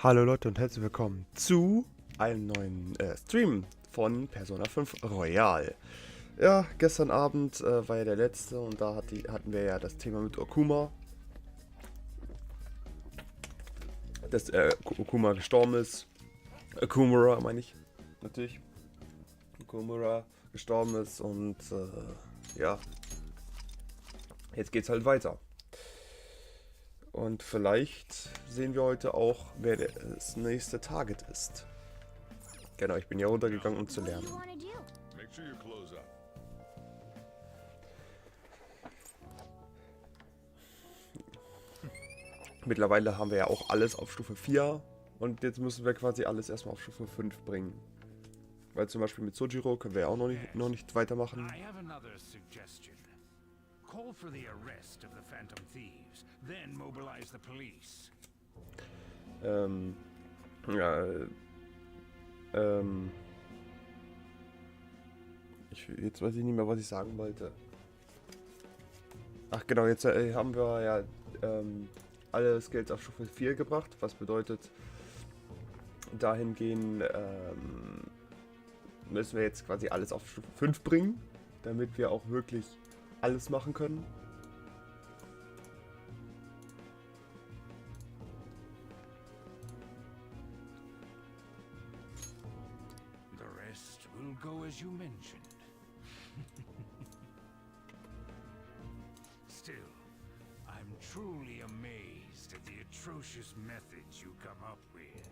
Hallo Leute und herzlich willkommen zu einem neuen Stream von Persona 5 Royal. Ja, gestern Abend war ja der letzte und da hatten wir ja das Thema mit Okuma. Dass Okuma gestorben ist. Okumura meine ich, natürlich. Okumura gestorben ist und ja, jetzt geht's halt weiter. Und vielleicht sehen wir heute auch, wer das nächste Target ist. Genau, ich bin ja runtergegangen, um zu lernen. Mittlerweile haben wir ja auch alles auf Stufe 4 und jetzt müssen wir quasi alles erstmal auf Stufe 5 bringen. Weil zum Beispiel mit Sojiro können wir ja auch noch nicht weitermachen. Call for the arrest of the Phantom Thieves, then mobilize the police. Ja, jetzt weiß ich nicht mehr, was ich sagen wollte. Ach genau, jetzt haben wir ja alle Skills auf Stufe 4 gebracht, was bedeutet, dahingehend müssen wir jetzt quasi alles auf Stufe 5 bringen, damit wir auch wirklich alles machen können. The rest will go as you mentioned. Still, I'm truly amazed at the atrocious methods you come up with.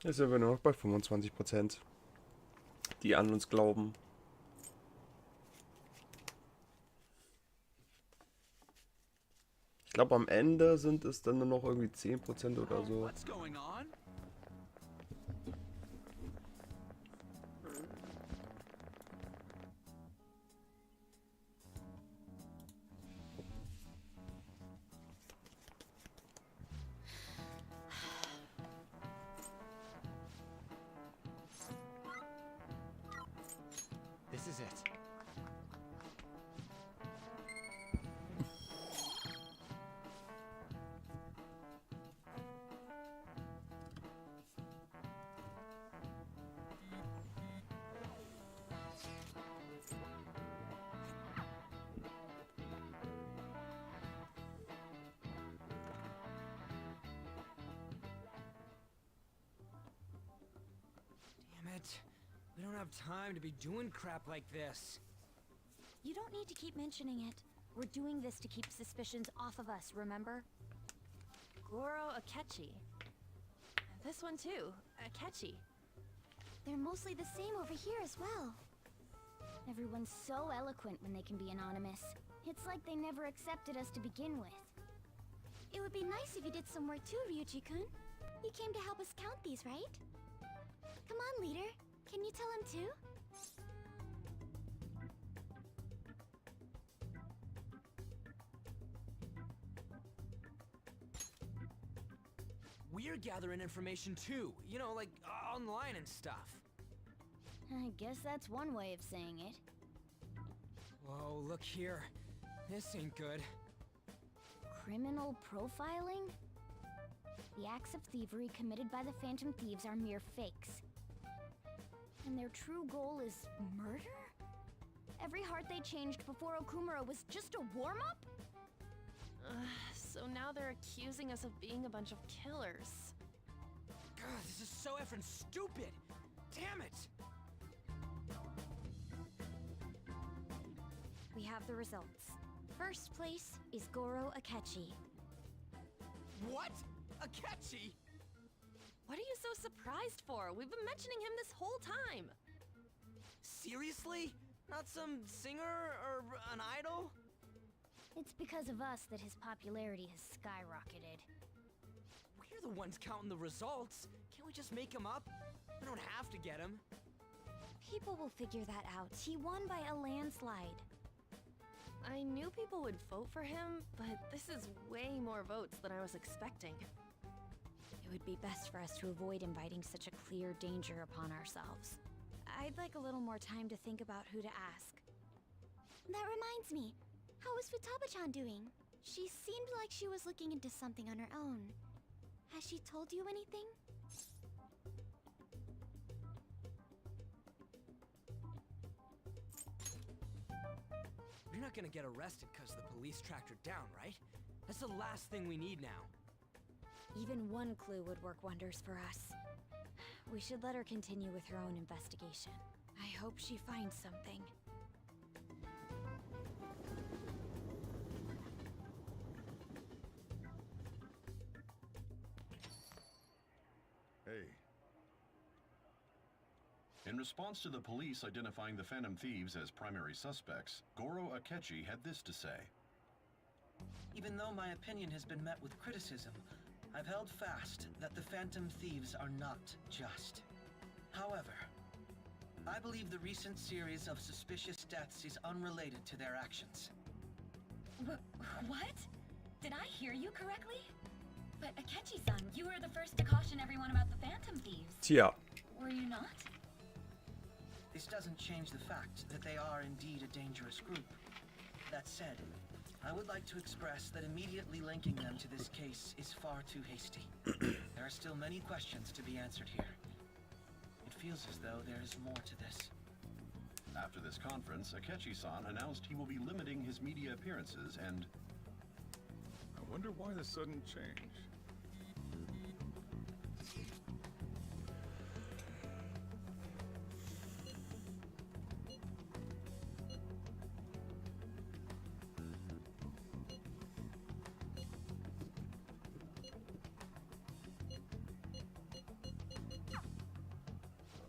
Jetzt sind wir nur noch bei 25%, die an uns glauben. Ich glaube, am Ende sind es dann nur noch irgendwie 10% oder so. This is it. Damn it. We don't have time to be doing crap like this. You don't need to keep mentioning it. We're doing this to keep suspicions off of us, remember? Goro Akechi. This one too, Akechi. They're mostly the same over here as well. Everyone's so eloquent when they can be anonymous. It's like they never accepted us to begin with. It would be nice if you did some work too, Ryuji-kun. You came to help us count these, right? Come on, leader. Can you tell him too? We're gathering information too, you know, like online and stuff. I guess that's one way of saying it. Whoa, look here. This ain't good. Criminal profiling? The acts of thievery committed by the Phantom Thieves are mere fakes. And their true goal is murder? Every heart they changed before Okumura was just a warm-up? So now they're accusing us of being a bunch of killers. God, this is so effing stupid! Damn it! We have the results. First place is Goro Akechi. What? Akechi? What are you so surprised for? We've been mentioning him this whole time. Seriously? Not some singer or an idol? It's because of us that his popularity has skyrocketed. We're the ones counting the results. Can't we just make him up? We don't have to get him. People will figure that out. He won by a landslide. I knew people would vote for him, but this is way more votes than I was expecting. It would be best for us to avoid inviting such a clear danger upon ourselves. I'd like a little more time to think about who to ask. That reminds me. How was Futaba-chan doing? She seemed like she was looking into something on her own. Has she told you anything? You're not gonna get arrested because the police tracked her down, right? That's the last thing we need now. Even one clue would work wonders for us. We should let her continue with her own investigation. I hope she finds something. Hey. In response to the police identifying the Phantom Thieves as primary suspects, Goro Akechi had this to say. Even though my opinion has been met with criticism, I've held fast that the Phantom Thieves are not just. However, I believe the recent series of suspicious deaths is unrelated to their actions. What? Did I hear you correctly? But Akechi-san, you were the first to caution everyone about the Phantom Thieves. Tja. Were you not? This doesn't change the fact that they are indeed a dangerous group. That said, I would like to express that immediately linking them to this case is far too hasty. There are still many questions to be answered here. It feels as though there is more to this. After this conference, Akechi-san announced he will be limiting his media appearances and... I wonder why the sudden change.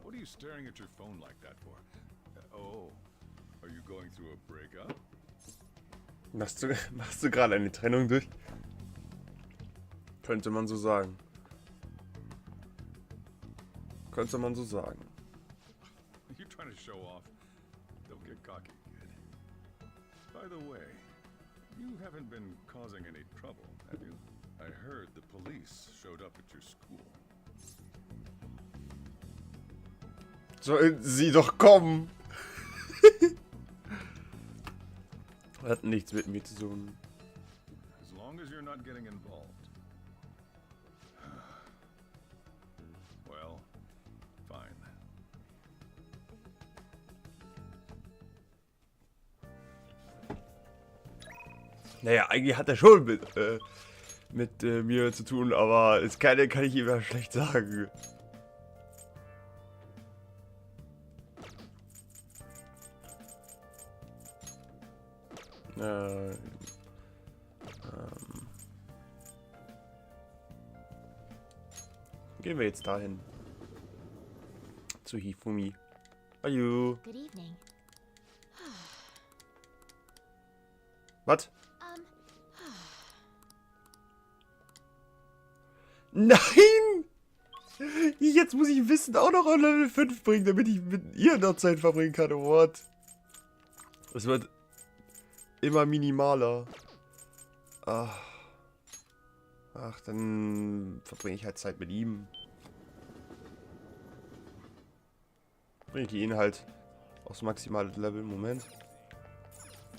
What are you staring at your phone like that for? Oh, are you going through a breakup? Machst du gerade eine Trennung durch? Könnte man so sagen. Könnte man so sagen. You trying to show off? Don't get cocky, kid. By the way, you haven't been causing any trouble, have you? I heard the police showed up at your school. Sollen sie doch kommen! Hat nichts mit mir zu tun. As long as you're not getting involved. Well, fine. Naja, eigentlich hat er schon mit mir zu tun, aber das kann ich ihm ja schlecht sagen. Gehen wir jetzt dahin. Zu Hifumi. Hallo. Good evening. Was? Nein! Jetzt muss ich Wissen auch noch auf Level 5 bringen, damit ich mit ihr noch Zeit verbringen kann. What? Es wird immer minimaler. Ach, dann verbringe ich halt Zeit mit ihm. Bringe ich ihn halt aufs maximale Level. Moment.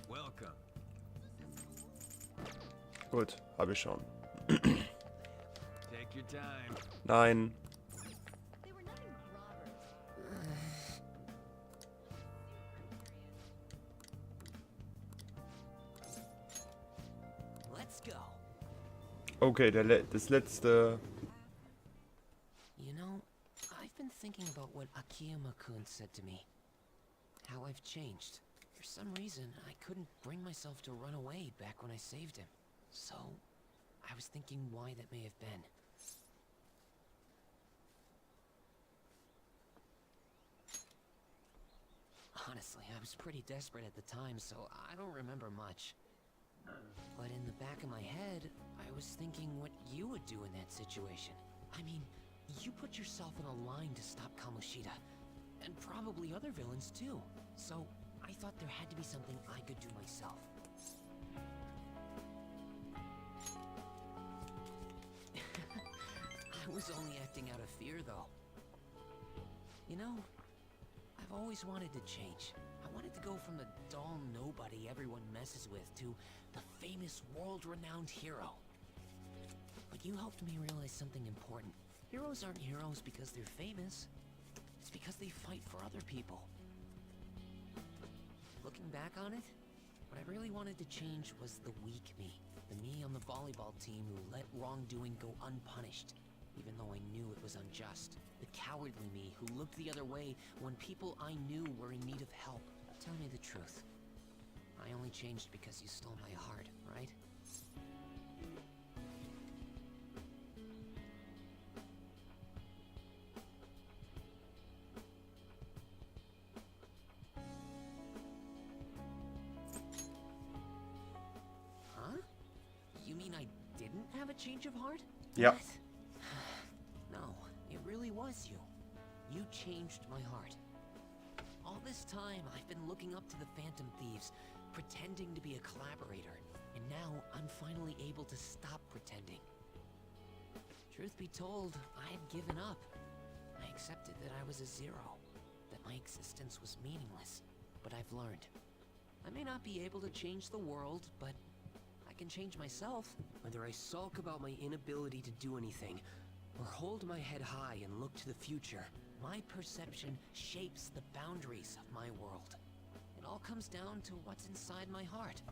Welcome. Gut, habe ich schon. Take your time. Nein. They were nothing robbers. Let's go. Okay, das letzte. You know, I've been thinking about what Akiyama-kun said to me. How I've changed. For some reason, I couldn't bring myself to run away back when I saved him. So, I was thinking why that may have been. Honestly, I was pretty desperate at the time, so I don't remember much. But in the back of my head, I was thinking what you would do in that situation. I mean, you put yourself in a line to stop Kamoshida, and probably other villains too. So, I thought there had to be something I could do myself. I was only acting out of fear, though. You know, I've always wanted to change. I wanted to go from the dull nobody everyone messes with to the famous world-renowned hero. But you helped me realize something important. Heroes aren't heroes because they're famous. It's because they fight for other people. Looking back on it, what I really wanted to change was the weak me. The me on the volleyball team who let wrongdoing go unpunished, even though I knew it was unjust. The cowardly me who looked the other way when people I knew were in need of help. Tell me the truth. I only changed because you stole my heart, right? Huh? You mean I didn't have a change of heart? Ja. What? No, it really was you. You changed my heart. All this time, I've been looking up to the Phantom Thieves, pretending to be a collaborator, and now I'm finally able to stop pretending. Truth be told, I had given up. I accepted that I was a zero, that my existence was meaningless, but I've learned. I may not be able to change the world, but I can change myself. Whether I sulk about my inability to do anything, or hold my head high and look to the future, My perception shapes the boundaries of my world. It all comes down to what's inside my heart.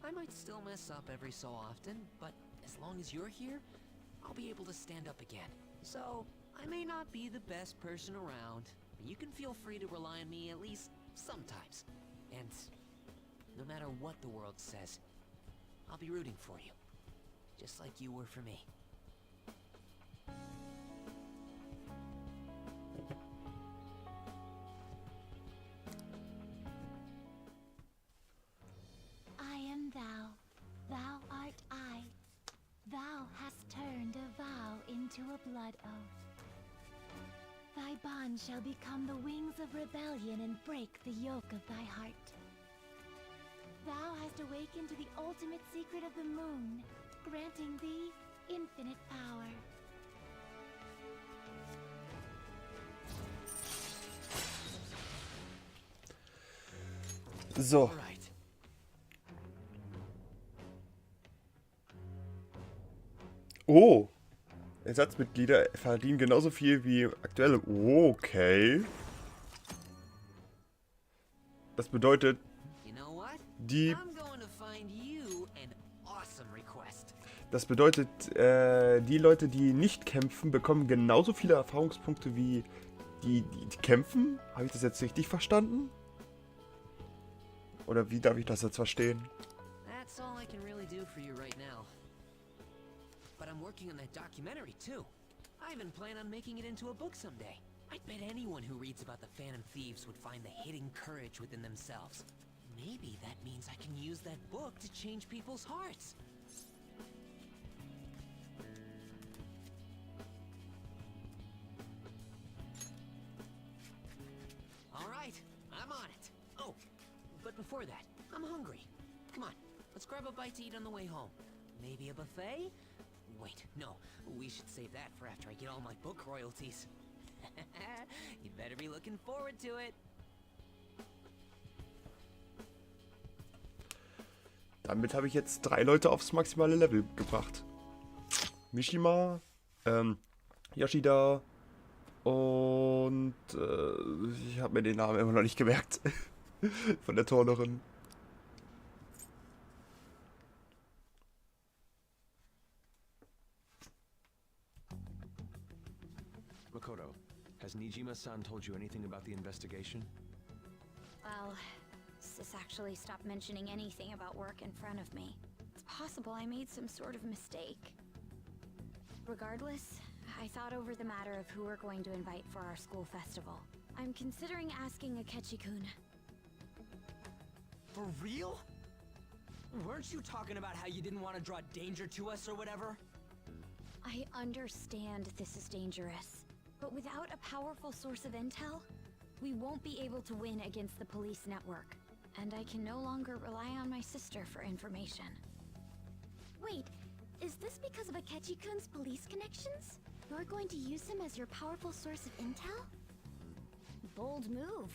I might still mess up every so often, but as long as you're here, I'll be able to stand up again. So, I may not be the best person around, but you can feel free to rely on me at least sometimes. And no matter what the world says, I'll be rooting for you. Just like you were for me. I am thou, thou art I. Thou hast turned a vow into a blood oath. Thy bond shall become the wings of rebellion and break the yoke of thy heart. Thou hast awakened to the ultimate secret of the moon, granting thee infinite power. So. Alright. Oh. Ersatzmitglieder verdienen genauso viel wie aktuelle. Okay. Das bedeutet, You know what? die. I'm going to find you an awesome request. Das bedeutet, die Leute, die nicht kämpfen, bekommen genauso viele Erfahrungspunkte wie die kämpfen. Habe ich das jetzt richtig verstanden? Oder wie darf ich das jetzt verstehen? That's all I can really do for you right now. But I'm working on that documentary too. I even plan on making it into a book someday. I bet anyone who reads about the Phantom Thieves would find the hidden courage within themselves. Maybe that means I can use that book to change people's hearts. All right, I'm on it. Oh, but before that, I'm hungry. Come on, let's grab a bite to eat on the way home. Maybe a buffet? Wait, no, we should save that for after I get all my book royalties. You'd better be looking forward to it. Damit habe ich jetzt 3 Leute aufs maximale Level gebracht. Mishima, Yoshida und ich habe mir den Namen immer noch nicht gemerkt. Von der Turnerin. Makoto, has Nijima-san told you anything about the investigation? Well, Sis actually stopped mentioning anything about work in front of me. It's possible I made some sort of mistake. Regardless, I thought over the matter of who we're going to invite for our school festival. I'm considering asking Akechi-kun. For real? Weren't you talking about how you didn't want to draw danger to us or whatever? I understand this is dangerous, but without a powerful source of intel, we won't be able to win against the police network. And I can no longer rely on my sister for information. Wait, is this because of Akechi-kun's police connections? You're going to use him as your powerful source of intel? bold move.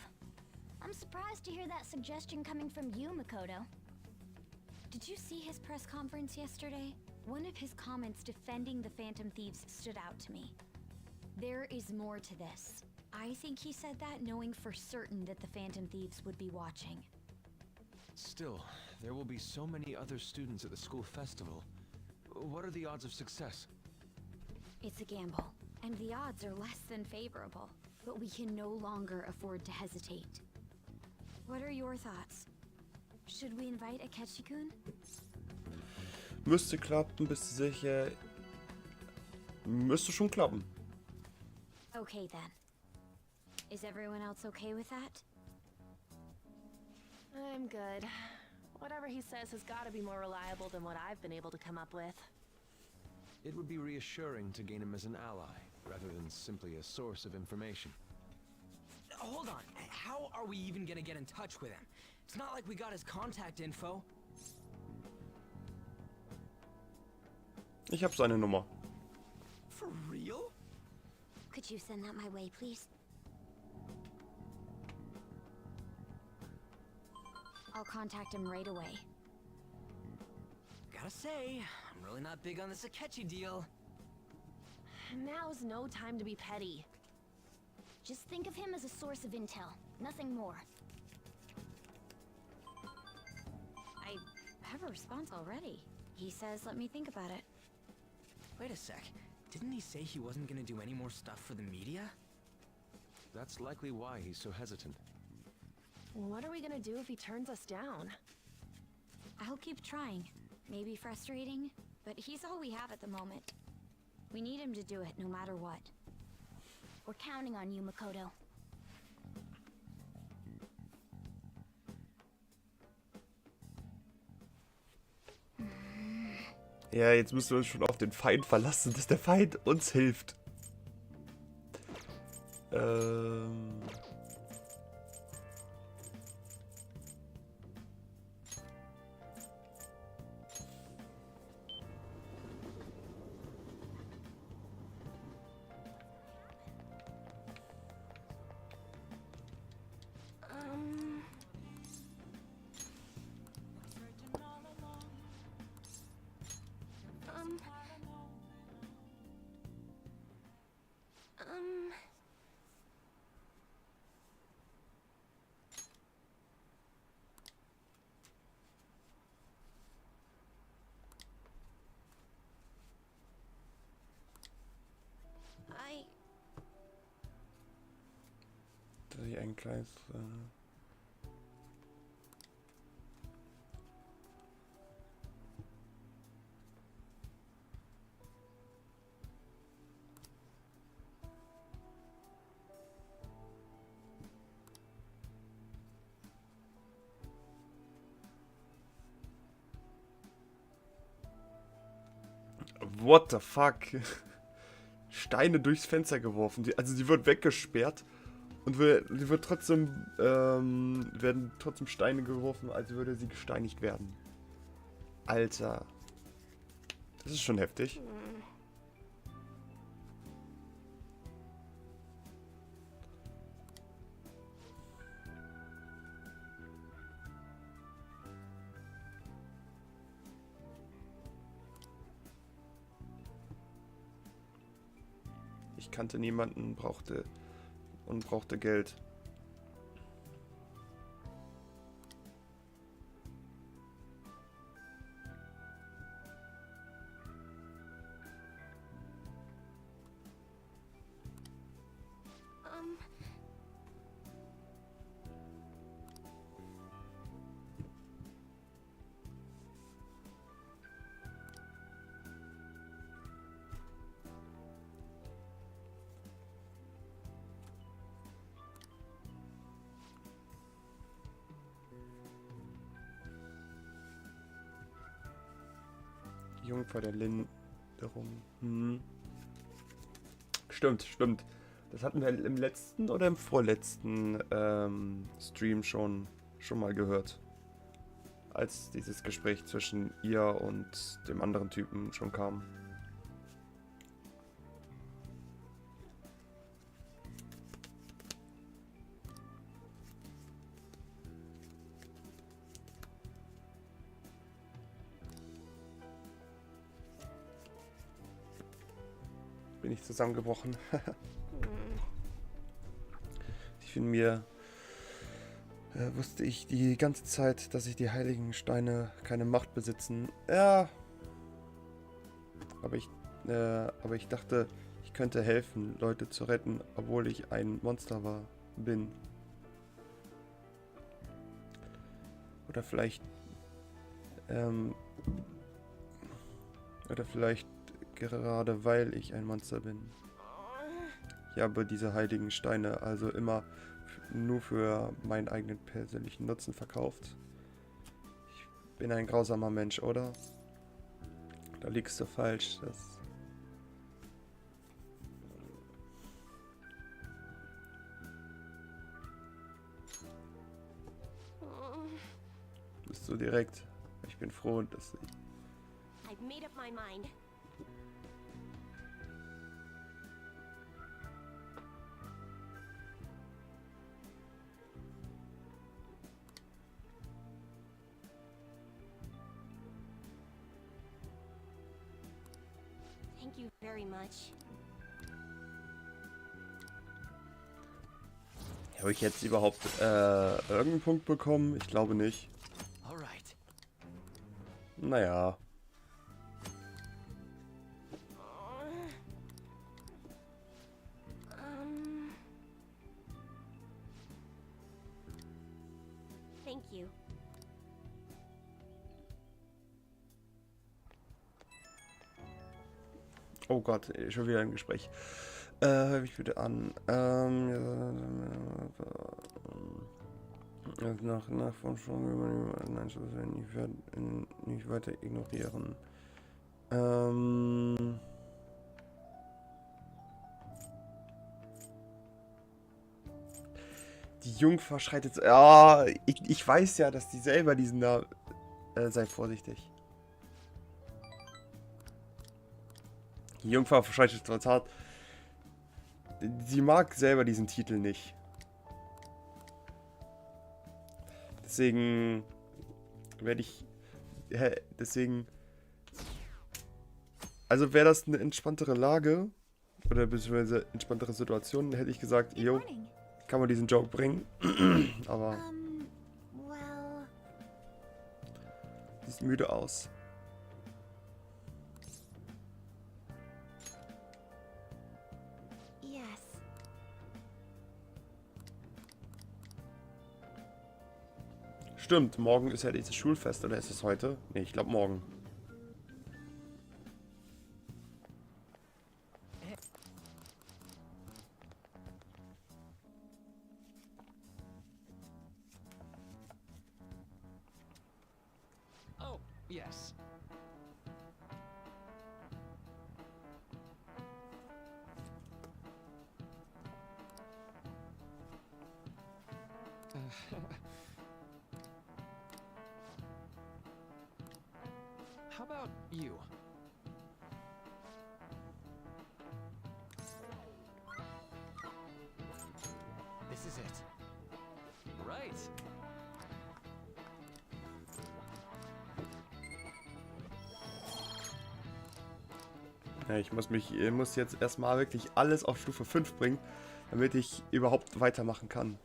I'm surprised to hear that suggestion coming from you, Makoto. Did you see his press conference yesterday? One of his comments defending the Phantom Thieves stood out to me. There is more to this. I think he said that knowing for certain that the Phantom Thieves would be watching. Still, there will be so many other students at the school festival. What are the odds of success? It's a gamble, and the odds are less than favorable. But we can no longer afford to hesitate. What are your thoughts? Should we invite Akechi-kun? Müsste klappen, bist du sicher? Müsste schon klappen. Okay then. Is everyone else okay with that? I'm good. Whatever he says has got to be more reliable than what I've been able to come up with. It would be reassuring to gain him as an ally, rather than simply a source of information. Hold on, how are we even gonna get in touch with him? It's not like we got his contact info. Ich habe seine Nummer. For real? Could you send that my way, please? I'll contact him right away. Gotta say, I'm really not big on this Akechi deal. Now's no time to be petty. Just think of him as a source of intel, nothing more. I have a response already. He says, let me think about it. Wait a sec, didn't he say he wasn't gonna do any more stuff for the media? That's likely why he's so hesitant. What are we gonna do if he turns us down? I'll keep trying. Maybe frustrating, but he's all we have at the moment. We need him to do it no matter what. We're counting on you, Makoto. Ja, jetzt müssen wir uns schon auf den Feind verlassen, dass der Feind uns hilft. Die ein kleines... What the fuck? Steine durchs Fenster geworfen. Also sie wird weggesperrt und sie wird trotzdem, werden trotzdem Steine geworfen, als würde sie gesteinigt werden. Alter. Das ist schon heftig. Ich kannte niemanden, brauchte Geld. Jungfer der Linderung. Stimmt. Das hatten wir im letzten oder im vorletzten Stream schon mal gehört. Als dieses Gespräch zwischen ihr und dem anderen Typen schon kam. bin ich zusammengebrochen. Ich finde mir... wusste ich die ganze Zeit, dass ich die heiligen Steine keine Macht besitzen. Ja. Aber ich dachte, ich könnte helfen, Leute zu retten, obwohl ich ein Monster bin. Oder vielleicht gerade weil ich ein Monster bin. Ich habe diese heiligen Steine also immer nur für meinen eigenen persönlichen Nutzen verkauft. Ich bin ein grausamer Mensch, oder? Da liegst du falsch. Bist so direkt. Ich bin froh, dass ich... I've made up my mind. Thank you very much. Habe ich jetzt überhaupt irgendeinen Punkt bekommen? Ich glaube nicht. Alright. Naja. Thank you. Oh Gott, schon wieder ein Gespräch. Hör mich bitte an. Nach Forschung über den Einschluss nicht weiter ignorieren. Die Jungfer schreitet... Ja, ich weiß ja, dass die selber diesen da... sei vorsichtig. Die Jungfer schreitet total... Sie mag selber diesen Titel nicht. Deswegen... werde ich... deswegen... Also wäre das eine entspanntere Lage... oder beziehungsweise entspanntere Situation, hätte ich gesagt, jo... kann man diesen Joke bringen. Aber... Well... sieht müde aus. Yes. Stimmt, morgen ist ja dieses Schulfest, oder ist es heute? Ne, ich glaube morgen. Oh, yes. How about you? This is it. Right. Ja, ich muss jetzt erstmal wirklich alles auf Stufe 5 bringen, damit ich überhaupt weitermachen kann.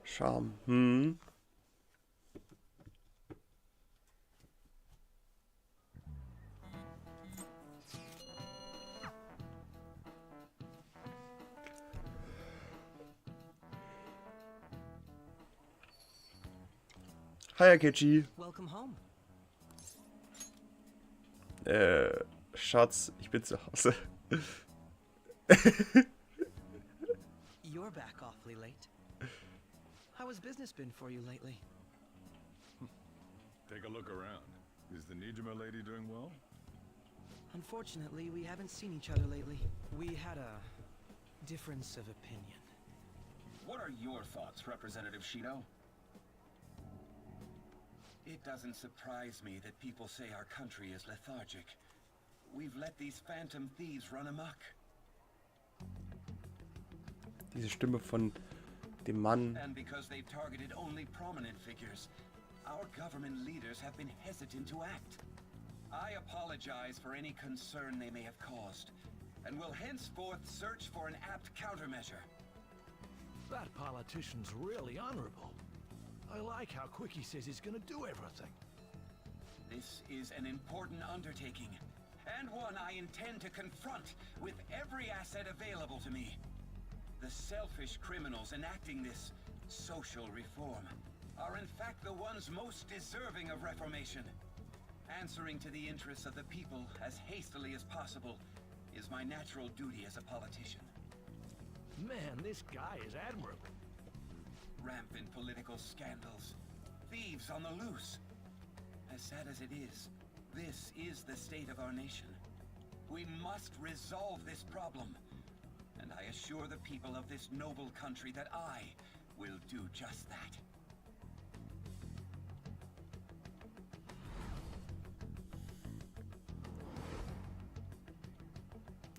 Charme. Hi, Akechi. Welcome home. Schatz, ich bin zu Hause. You're back awfully late. How has business been for you lately? Take a look around. Is the Nijima lady doing well? Unfortunately, we haven't seen each other lately. We had a difference of opinion. What are your thoughts, Representative Shido? It doesn't surprise me that people say our country is lethargic. we've let these phantom thieves run amok. Diese Stimme von dem Mann. And because they've targeted only prominent figures, our government leaders have been hesitant to act. I apologize for any concern they may have caused, and will henceforth search for an apt countermeasure. That politician's really honorable. I like how quick he says he's gonna do everything. This is an important undertaking, and one I intend to confront with every asset available to me. The selfish criminals enacting this social reform are in fact the ones most deserving of reformation. Answering to the interests of the people as hastily as possible is my natural duty as a politician. Man, this guy is admirable. Rampant political scandals, thieves on the loose. As sad as it is, this is the state of our nation. We must resolve this problem, and I assure the people of this noble country that I will do just that.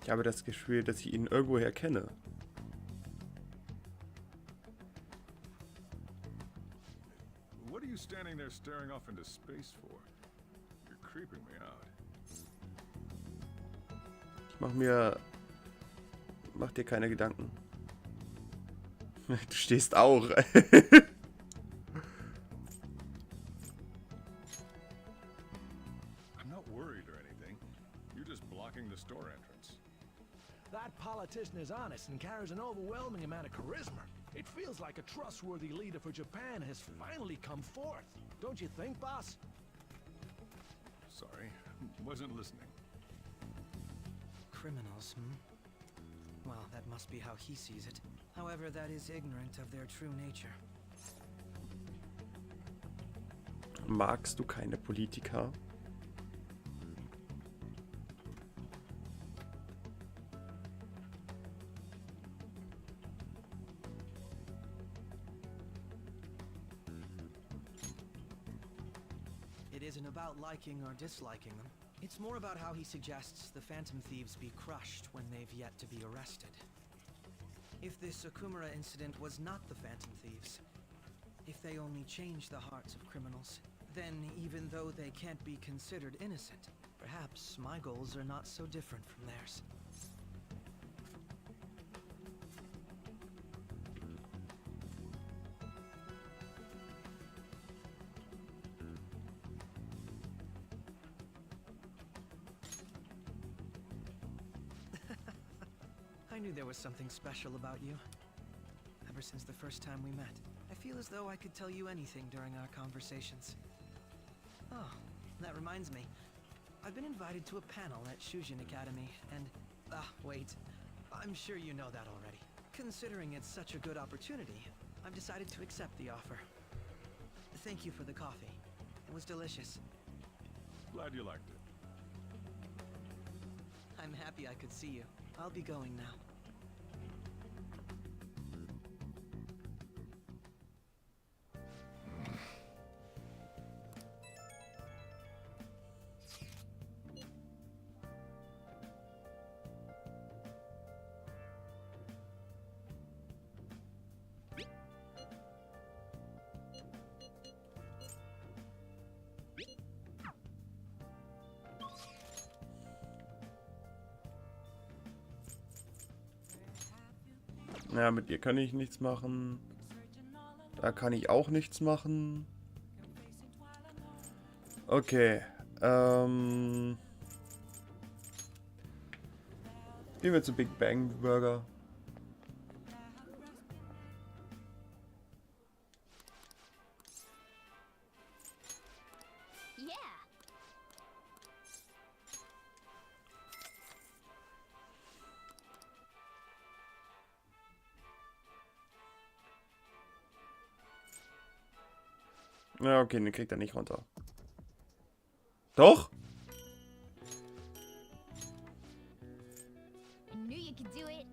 Ich habe das Gefühl, dass ich ihn irgendwoher kenne. What are you standing there staring off into space for? You're creeping me out. Mach dir keine Gedanken. Du stehst auch. I'm not worried or anything. You're just blocking the store entrance. That politician is honest and carries an overwhelming amount of charisma. It feels like a trustworthy leader for Japan has finally come forth. Don't you think, boss? Sorry, wasn't listening. Criminals, Well, that must be how he sees it. However, that is ignorant of their true nature. Magst du keine Politiker? It isn't about liking or disliking them. It's more about how he suggests the Phantom Thieves be crushed when they've yet to be arrested. If this Okumura incident was not the Phantom Thieves, if they only change the hearts of criminals, then even though they can't be considered innocent, perhaps my goals are not so different from theirs. I knew there was something special about you. Ever since the first time we met, I feel as though I could tell you anything during our conversations. Oh, that reminds me. I've been invited to a panel at Shujin Academy, and... wait. I'm sure you know that already. Considering it's such a good opportunity, I've decided to accept the offer. Thank you for the coffee. It was delicious. Glad you liked it. I'm happy I could see you. I'll be going now. Ja, mit ihr kann ich nichts machen. Da kann ich auch nichts machen. Okay. Gehen wir zu Big Bang Burger. Ja, okay, den kriegt er nicht runter. Doch? Knew you could do it.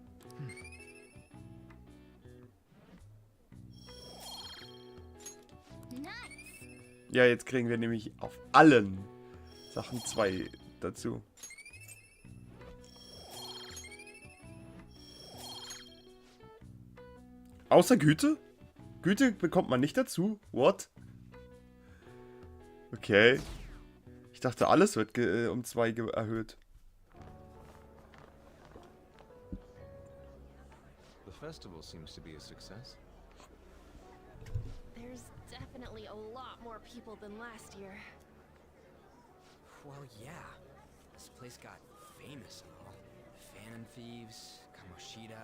Nice. Ja, jetzt kriegen wir nämlich auf allen Sachen 2 dazu. Außer Güte? Güte bekommt man nicht dazu? What? Okay. Ich dachte, alles wird um 2 erhöht. The festival seems to be a success. There's definitely a lot more people than last year. Well, yeah. This place got famous and all. Phantom Thieves, Kamoshida,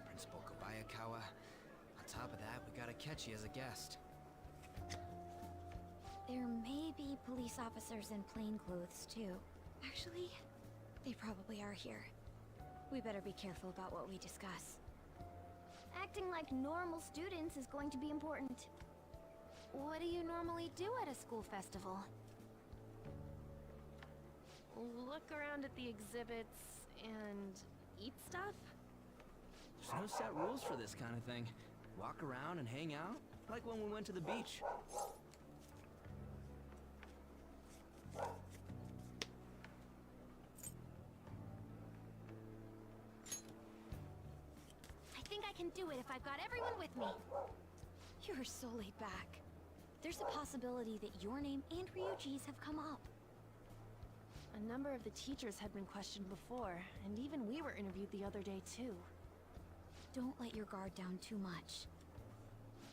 Principal Kobayakawa. On top of that, we got Akechi as a guest. There may be police officers in plainclothes, too. Actually, they probably are here. We better be careful about what we discuss. Acting like normal students is going to be important. What do you normally do at a school festival? Look around at the exhibits and eat stuff? There's no set rules for this kind of thing. Walk around and hang out, like when we went to the beach. I think I can do it if I've got everyone with me. You are so laid back. There's a possibility that your name and Ryuji's have come up. A number of the teachers had been questioned before, and even we were interviewed the other day too. Don't let your guard down too much.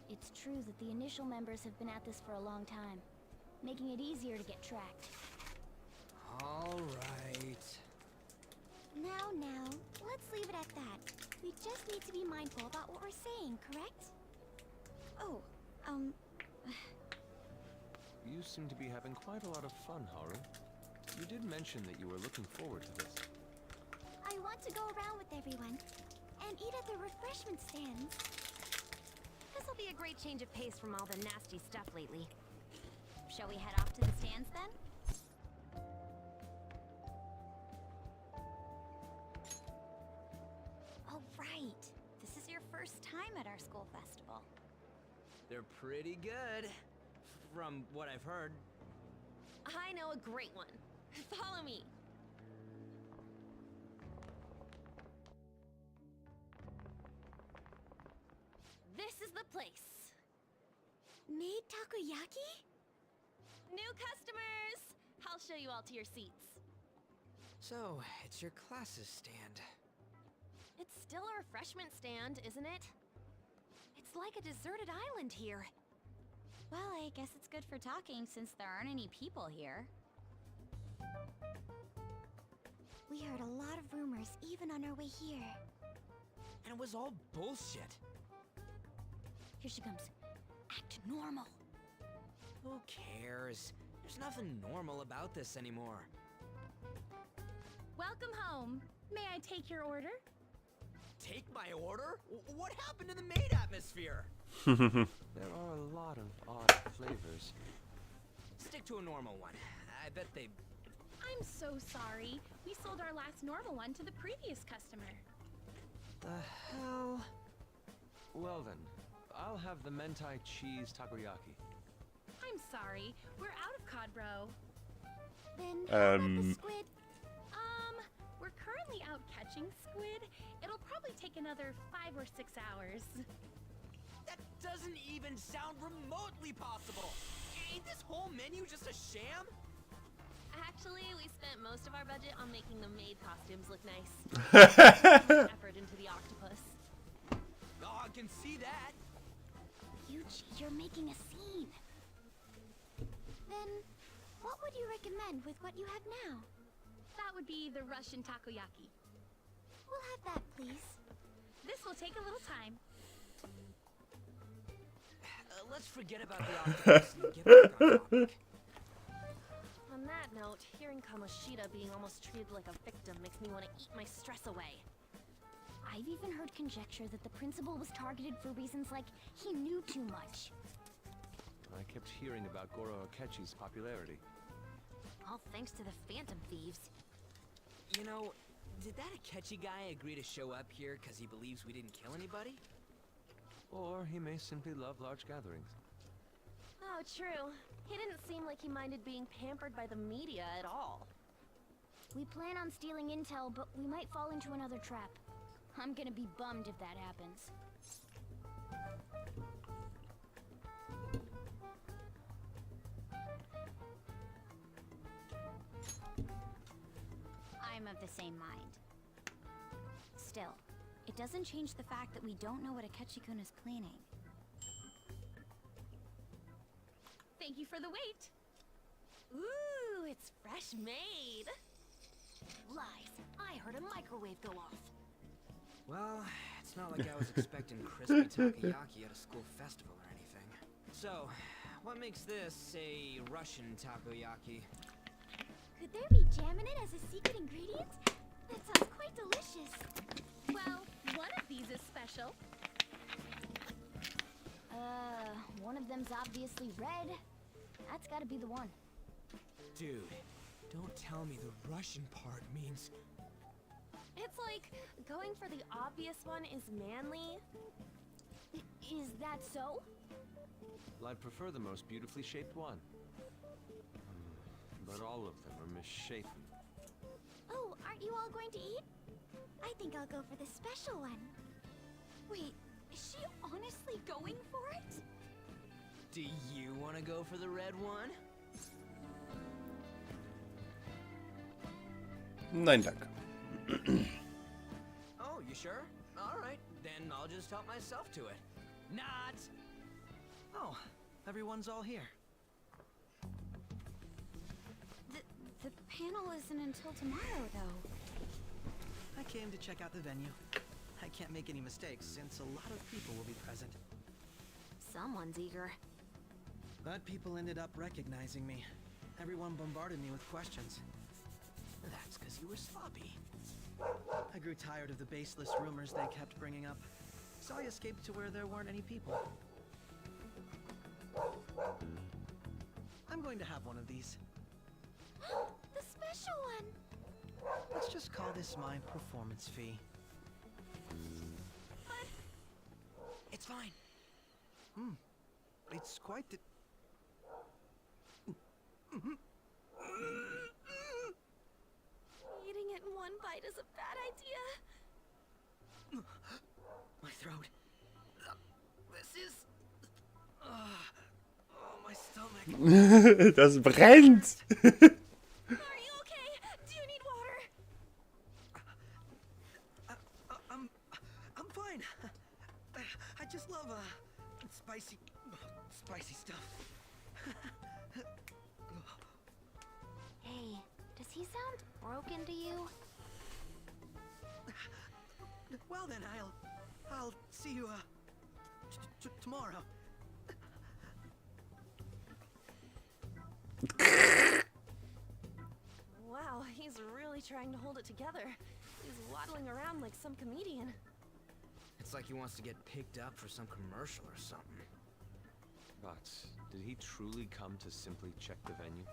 It's true that the initial members have been at this for a long time, making it easier to get tracked. All right. Now, let's leave it at that. We just need to be mindful about what we're saying, correct? Oh, You seem to be having quite a lot of fun, Haru. You did mention that you were looking forward to this. I want to go around with everyone and eat at the refreshment stands. This'll be a great change of pace from all the nasty stuff lately. Shall we head off to the stands then? oh right. This is your first time at our school festival. They're pretty good, from what I've heard. I know a great one. Follow me. This is the place. Made takoyaki? New customers! I'll show you all to your seats. So, it's your class's stand. It's still a refreshment stand, isn't it? It's like a deserted island here. Well, I guess it's good for talking since there aren't any people here. We heard a lot of rumors even on our way here. And it was all bullshit. Here she comes. Act normal. Who cares? There's nothing normal about this anymore. Welcome home. May I take your order? Take my order? What happened to the maid atmosphere? There are a lot of odd flavors. Stick to a normal one. I bet they... I'm so sorry. We sold our last normal one to the previous customer. The hell? Well then, I'll have the mentai cheese takoyaki. I'm sorry. We're out of cod bro. Then how about the squid? We're currently out catching squid. It'll probably take another 5 or 6 hours. That doesn't even sound remotely possible. Ain't this whole menu just a sham? Actually, we spent most of our budget on making the maid costumes look nice. Effort into the octopus. Oh, I can see that. Yuji, you're making a scene. Then, what would you recommend with what you have now? That would be the Russian takoyaki. We'll have that, please. This will take a little time. Let's forget about the octopus and get back on topic. On that note, hearing Kamoshida being almost treated like a victim makes me want to eat my stress away. I've even heard conjecture that the principal was targeted for reasons like he knew too much. I kept hearing about Goro Akechi's popularity. All thanks to the Phantom Thieves. You know, did that Akechi guy agree to show up here because he believes we didn't kill anybody? Or he may simply love large gatherings. Oh, true. He didn't seem like he minded being pampered by the media at all. We plan on stealing intel, but we might fall into another trap. I'm gonna be bummed if that happens. the same mind. Still, it doesn't change the fact that we don't know what Akechi-kun is planning. Thank you for the wait. Ooh, it's fresh made. Lies. I heard a microwave go off. Well, it's not like I was expecting crispy takoyaki at a school festival or anything. So, what makes this a Russian takoyaki? Could there be jam in it as a secret ingredient? That sounds quite delicious. Well, one of these is special. One of them's obviously red. That's gotta be the one. Dude, don't tell me the Russian part means... It's like going for the obvious one is manly. Is that so? Well, I'd prefer the most beautifully shaped one. But all of them are misshapen. Oh, aren't you all going to eat? I think I'll go for the special one. Wait, is she honestly going for it? Do you want to go for the red one? Nein, danke. Oh, you sure? Alright, then I'll just help myself to it. Not! Oh, everyone's all here. The panel isn't until tomorrow, though. I came to check out the venue. I can't make any mistakes since a lot of people will be present. Someone's eager. But people ended up recognizing me. Everyone bombarded me with questions. That's because you were sloppy. I grew tired of the baseless rumors they kept bringing up, so I escaped to where there weren't any people. I'm going to have one of these. The special one! Let's just call this my performance fee. But... It's fine. It's quite the... Eating it in one bite is a bad idea. My throat. This is... oh, my stomach. Das brennt! Are you okay? Do you need water? I'm fine. I just love spicy stuff. Hey, does he sound broken to you? Well then, I'll see you tomorrow. Wow, he's really trying to hold it together. He's waddling around like some comedian. It's like he wants to get picked up for some commercial or something. But did he truly come to simply check the venue?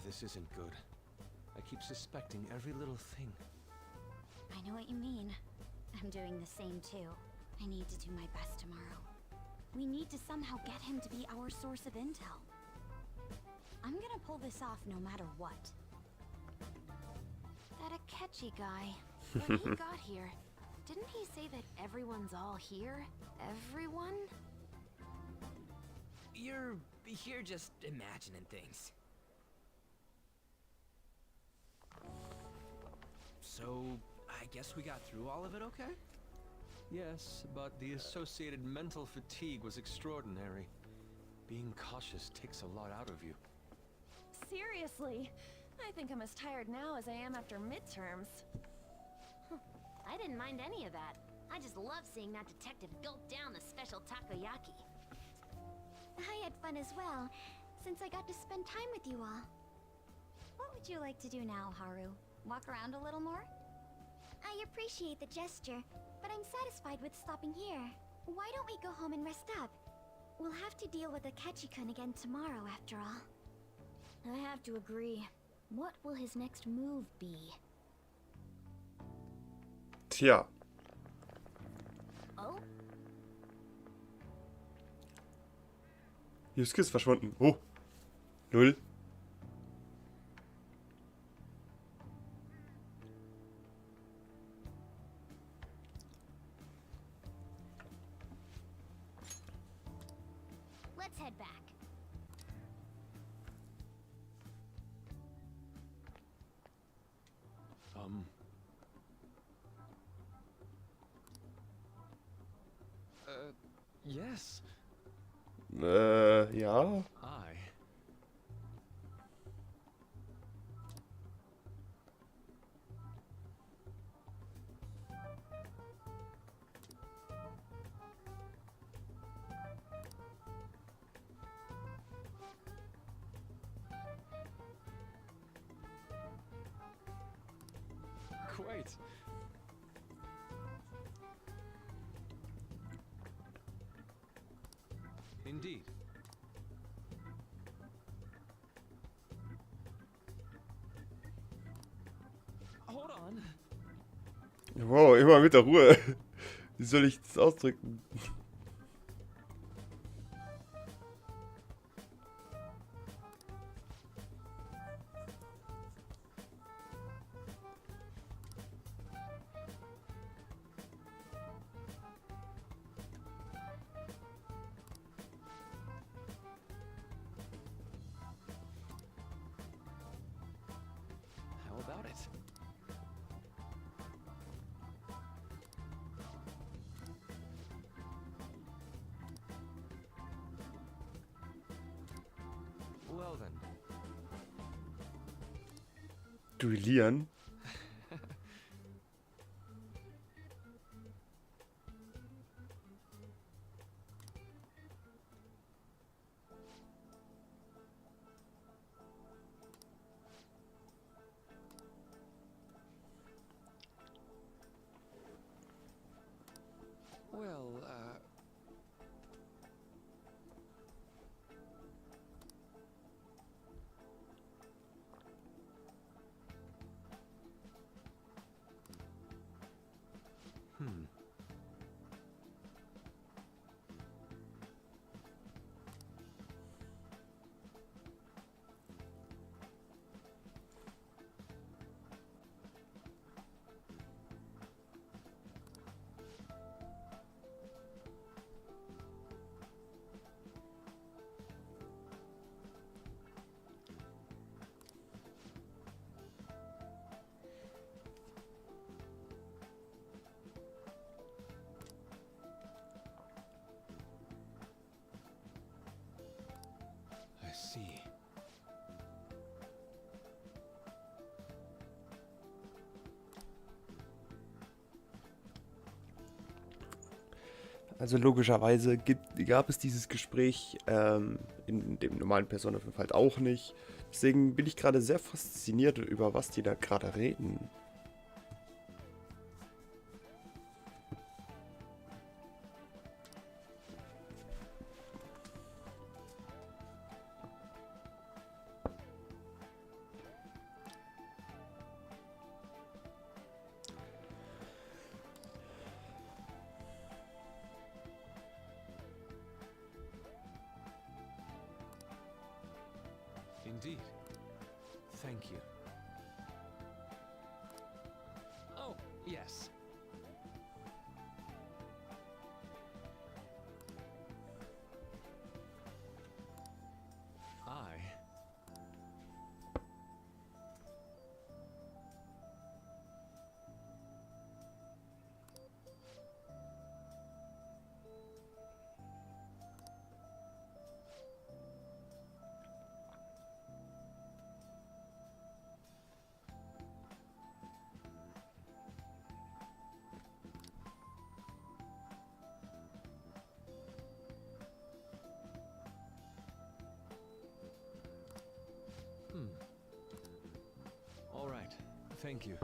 This isn't good. I keep suspecting every little thing. I know what you mean. I'm doing the same too. I need to do my best tomorrow. We need to somehow get him to be our source of intel. I'm gonna pull this off no matter what. That Akechi guy, when he got here, didn't he say that everyone's all here? Everyone? You're just imagining things. So, I guess we got through all of it okay? Yes, but the associated mental fatigue was extraordinary. Being cautious takes a lot out of you. Seriously, I think I'm as tired now as I am after midterms. I didn't mind any of that. I just love seeing that detective gulp down the special takoyaki. I had fun as well, since I got to spend time with you all. What would you like to do now, Haru? Walk around a little more? I appreciate the gesture, but I'm satisfied with stopping here. Why don't we go home and rest up? We'll have to deal with Akechi-kun again tomorrow, after all. I have to agree. What will his next move be? Tja. Oh? Yusuke ist verschwunden. Oh. Null. Let's head back. Yes. Ja. I. Quite. Indeed. Hold on. Wow, immer mit der Ruhe. Wie soll ich das ausdrücken? How about it? Well then. Duellieren? Well, I see. Also logischerweise gab es dieses Gespräch in dem normalen Persona 5 halt auch nicht. Deswegen bin ich gerade sehr fasziniert, über was die da gerade reden. Indeed. Thank you. Oh, yes. I. All right. Thank you.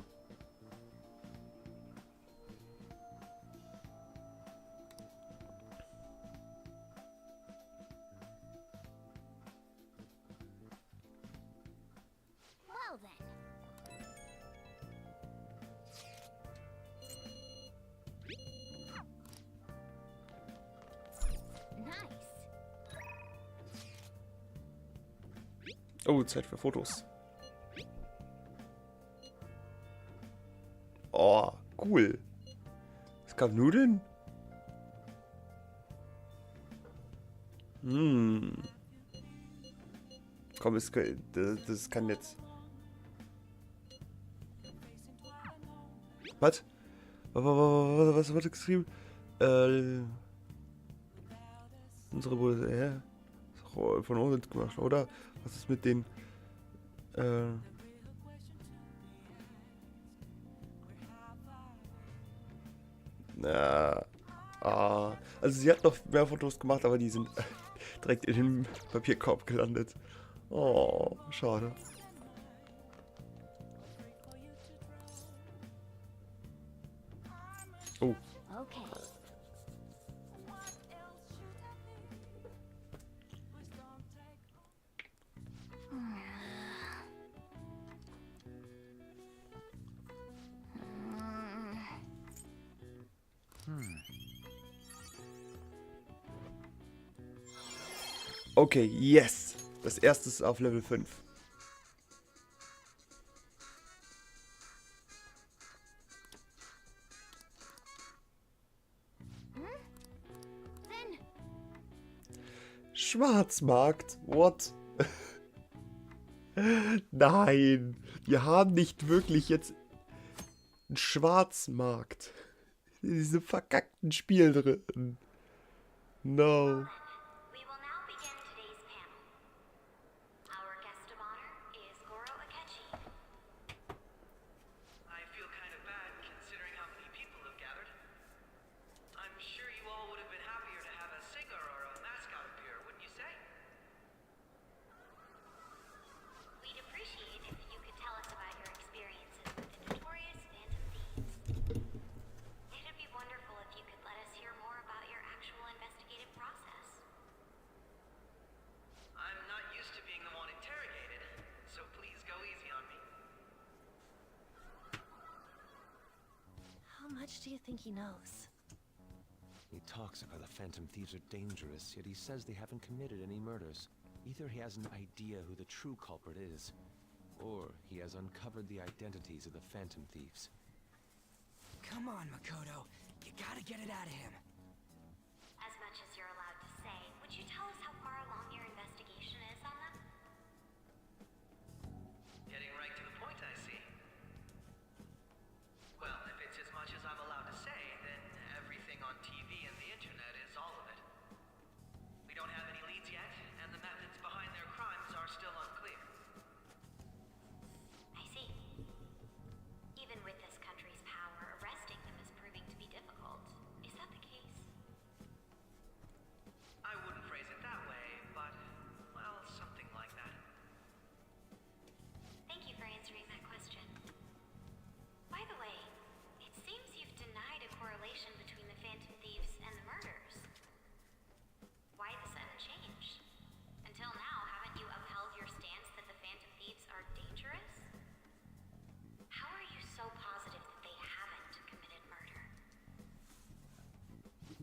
Well then. Nice. Oh, Zeit für Fotos. Oh, cool. Es gab Nudeln? Komm, das kann jetzt... Was? Was wurde geschrieben? Unsere wurde von uns gemacht, oder? Was ist mit den also sie hat noch mehr Fotos gemacht, aber die sind direkt in den Papierkorb gelandet. Oh, schade. Oh. Okay. Okay, yes. Das erste ist auf Level 5. Schwarzmarkt? What? Nein, wir haben nicht wirklich jetzt einen Schwarzmarkt. In diesem verkackten Spiel drin. No. I feel kind of bad considering how many people have gathered. I'm sure you all would have been happier to have a singer or a mascot appear, wouldn't you say? We'd appreciate if you could tell us about your experiences with the notorious Phantom Thieves. It'd be wonderful if you could let us hear more about your actual investigative process. I'm not used to being the one interrogated, so please go easy on me. How much do you think he knows? He talks about the Phantom Thieves are dangerous, yet he says they haven't committed any murders. Either he has an idea who the true culprit is, or he has uncovered the identities of the Phantom Thieves. Come on, Makoto. You gotta get it out of him. As much as you're allowed to say, would you tell us how far along your investigation is on them? Getting right to the point, I see. Well, if it's as much as I'm allowed to say, then everything on TV and the internet is all of it. We don't have any leads yet, and the methods behind their crimes are still unclear. I see. Even with this country's power, arresting them is proving to be difficult. Is that the case? I wouldn't phrase it that way, but, well, something like that. Thank you for answering that question. By the way, it seems you've denied a correlation between the Phantom Thieves and the murders. Why the sudden change? Until now, haven't you upheld your stance that the Phantom Thieves are dangerous? How are you so positive that they haven't committed murder?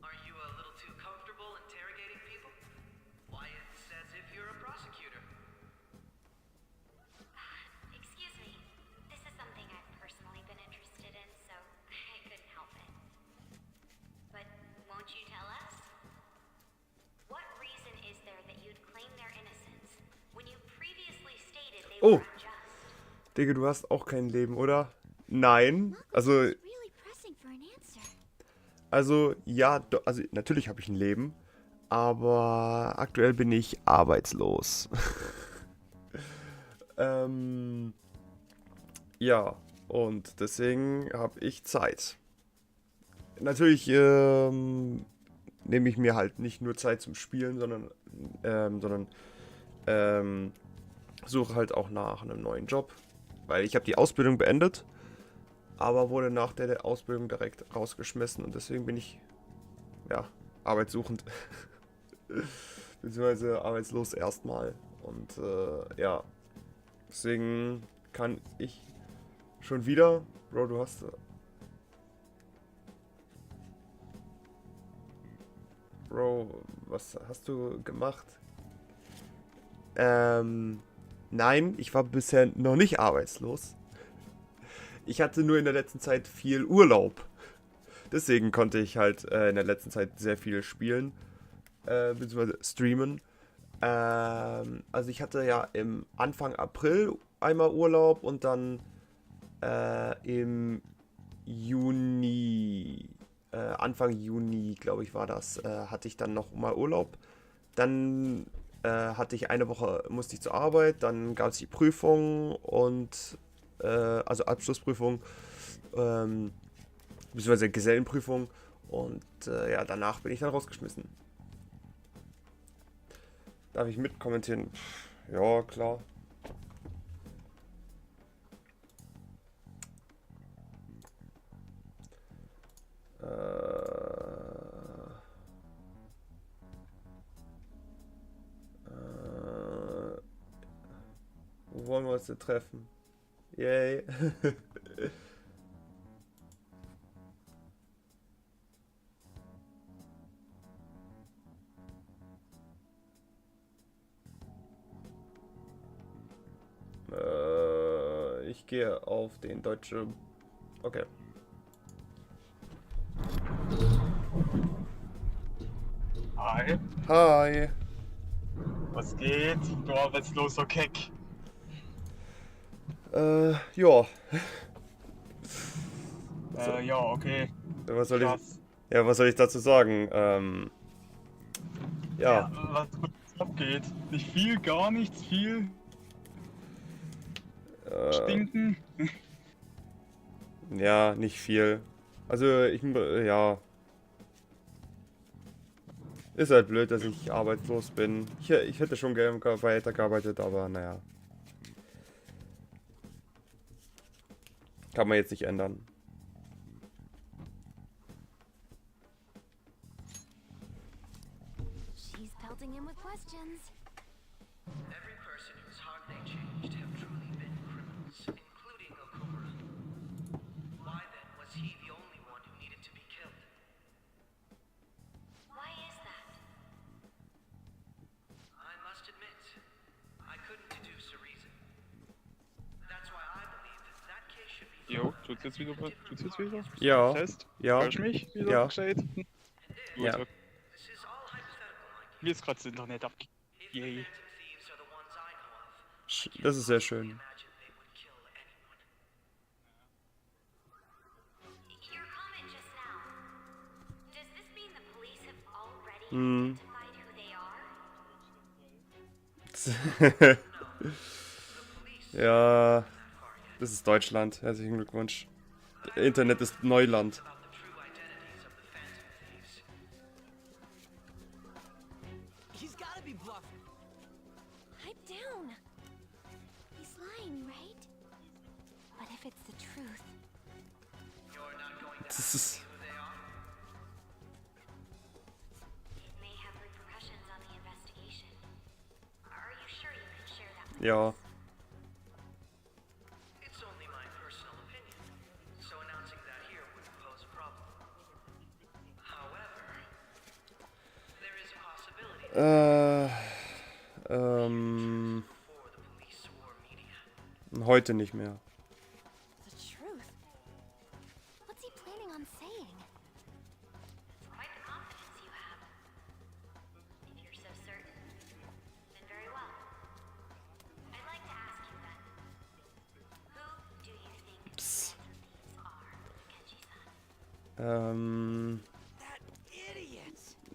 Are you a little too comfortable interrogating people? Why, it's as if you're a prosecutor. Excuse me. This is something I've personally been interested in, so I couldn't help it. But won't you tell us? What reason is there that you'd claim their innocence when you previously stated they Oh. were unjust? Digga, du hast auch kein Leben, oder? Nein. Also, Really pressing for an answer. also ja, also natürlich habe ich ein Leben, aber aktuell bin ich arbeitslos. Ja, und deswegen habe ich Zeit. Natürlich nehme ich mir halt nicht nur Zeit zum Spielen, sondern suche halt auch nach einem neuen Job, weil ich habe die Ausbildung beendet, aber wurde nach der Ausbildung direkt rausgeschmissen und deswegen bin ich, ja, arbeitssuchend. Beziehungsweise arbeitslos erstmal. Und ja, deswegen kann ich schon wieder, Bro, du hast... Bro, was hast du gemacht? Nein, ich war bisher noch nicht arbeitslos. Ich hatte nur in der letzten Zeit viel Urlaub. Deswegen konnte ich halt in der letzten Zeit sehr viel spielen. Beziehungsweise streamen. Also ich hatte ja im Anfang April einmal Urlaub und dann im Juni, Anfang Juni, glaube ich, war das, hatte ich dann noch mal Urlaub. Dann hatte ich eine Woche, musste ich zur Arbeit, dann gab es die Prüfung und, also Abschlussprüfung, beziehungsweise Gesellenprüfung und ja, danach bin ich dann rausgeschmissen. Darf ich mitkommentieren? Ja, klar. Wo wollen wir uns denn treffen? Yay. Ich gehe auf den deutschen. Okay. Hi. Hi. Was geht? Du arbeitsloser Keck. Ja. Ja, okay. Was soll Krass. was soll ich dazu sagen? Ja. Was abgeht? Nicht viel, gar nichts, viel. Stinken. Ja, nicht viel. Also, ja. Ist halt blöd, dass ich arbeitslos bin. Ich hätte schon gerne weitergearbeitet, aber naja. Kann man jetzt nicht ändern. She's pelting him with questions. Every person whose heart they changed have truly been criminals, including Okura. Why then was he the only one who needed to be killed? Why is that? I must admit, I couldn't deduce a reason. That's why I believe that case should be Jo, tut's jetzt wieder? Ja. Test? Ja. Hörst du mich wieder Ja. gescheit? Ja. Gut. Mir ist gerade das Internet abge... Yay. Das ist sehr schön. Your comment just now. Does this mean the police have already Hm. identified who they are? Ja. Das ist Deutschland. Herzlichen Glückwunsch. Internet ist Neuland. He's gotta be bluffing. Pipe down. He's lying, right? But if it's the truth, Das ist. It may have repercussions on the investigation. Are you sure you can share that with Ja. It's only my personal opinion, so announcing that here wouldn't pose a problem. However, there is a possibility Heute nicht mehr. the truth? What's he planning on saying? quite the confidence you have. If you're so certain, then very well. I'd like to ask you then. Who do you think the Phantom Thieves are, Kenji-san?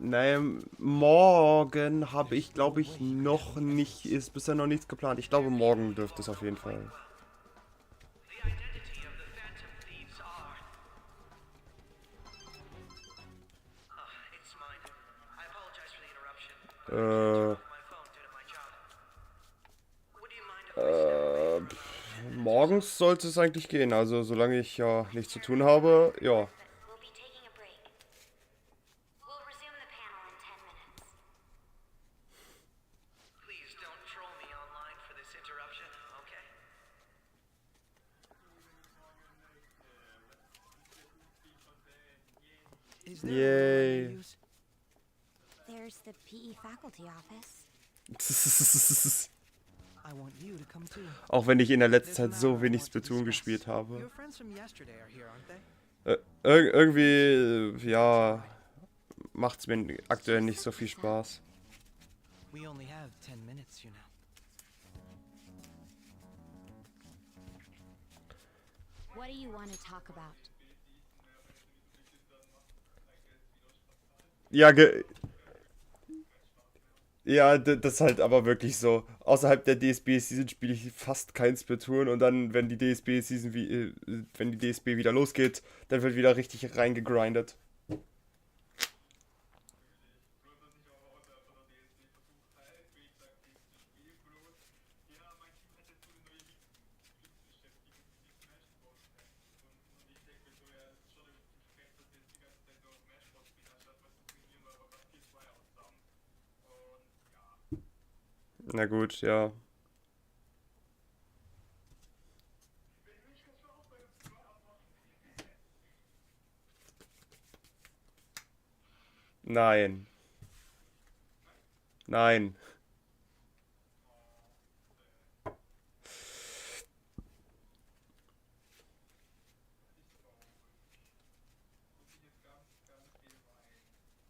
Naja, morgen habe ich, glaube ich, noch nicht, ist bisher noch nichts geplant. Ich glaube, morgen dürfte es auf jeden Fall. Morgens sollte es eigentlich gehen, also solange ich ja nichts zu tun habe, ja. We'll be taking a break. We'll resume the panel in 10 minutes. Please don't troll me online for this interruption, okay? Is there a Yay. word I use? There's the PE faculty office. I want you to come too. Auch wenn ich in der letzten Zeit so wenig Splatoon gespielt habe. Your friends from yesterday are here, aren't they? Irgendwie, ja, macht's mir aktuell nicht so viel Spaß. We only have 10 minutes, you know. What do you want to talk about? Ja, ja, das ist halt aber wirklich so. Außerhalb der DSB-Season spiele ich fast kein Splatoon und dann, wenn die DSB-Season wenn die DSB wieder losgeht, dann wird wieder richtig reingegrindet. Na gut, ja. Nein. Nein.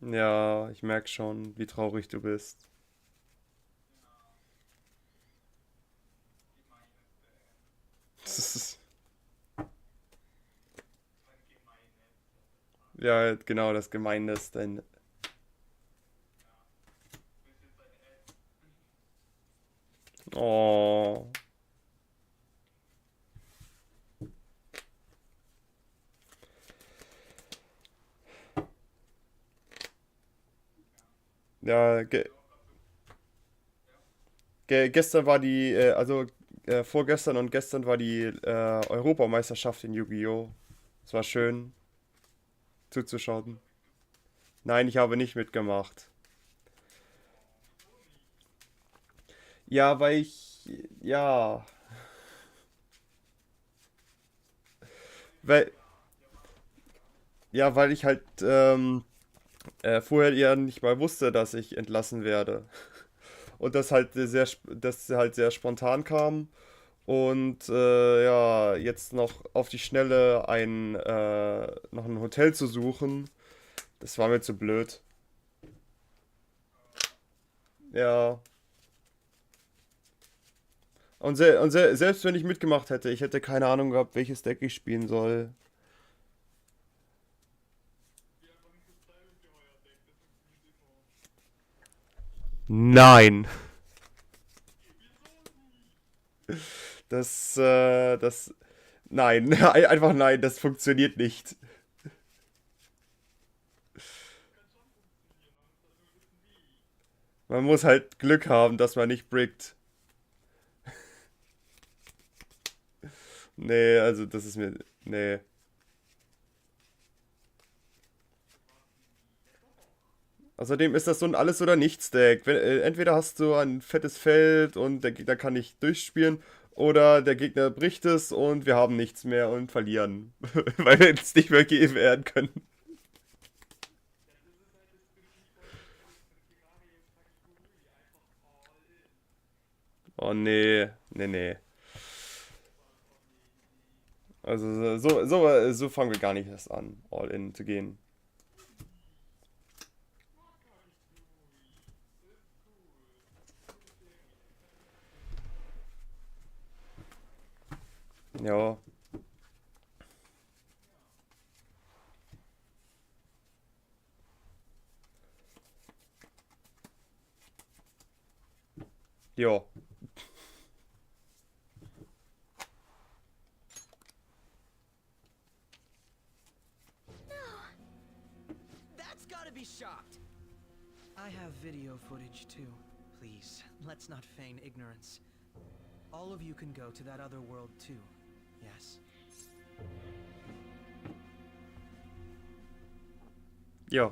Ja, ich merke schon, wie traurig du bist. Ja, genau, das Gemeine ist dann. Oh. Ja, gestern war die, vorgestern und gestern war die Europameisterschaft in Yu-Gi-Oh! Es war schön zuzuschauen. Nein, ich habe nicht mitgemacht. Ja, weil ich, ja, weil, weil ich halt vorher ja nicht mal wusste, dass ich entlassen werde. Und das halt sehr spontan kam. Und ja, jetzt noch auf die Schnelle noch ein Hotel zu suchen, das war mir zu blöd. Ja. Selbst wenn ich mitgemacht hätte, ich hätte keine Ahnung gehabt, welches Deck ich spielen soll. Nein. Das, nein, einfach nein, das funktioniert nicht. Man muss halt Glück haben, dass man nicht brickt. Nee, also das ist mir, nee. Außerdem ist das so ein Alles- oder Nichts-Deck. Entweder hast du ein fettes Feld und der Gegner kann nicht durchspielen, oder der Gegner bricht es und wir haben nichts mehr und verlieren. Weil wir jetzt nicht mehr gehen werden können. Oh nee, nee, nee. Also so fangen wir gar nicht erst an, all in zu gehen. Ja. Ja. That's gotta be shocked. I have video footage too. Please, let's not feign ignorance. All of you can go to that other world too. Yes? Ja.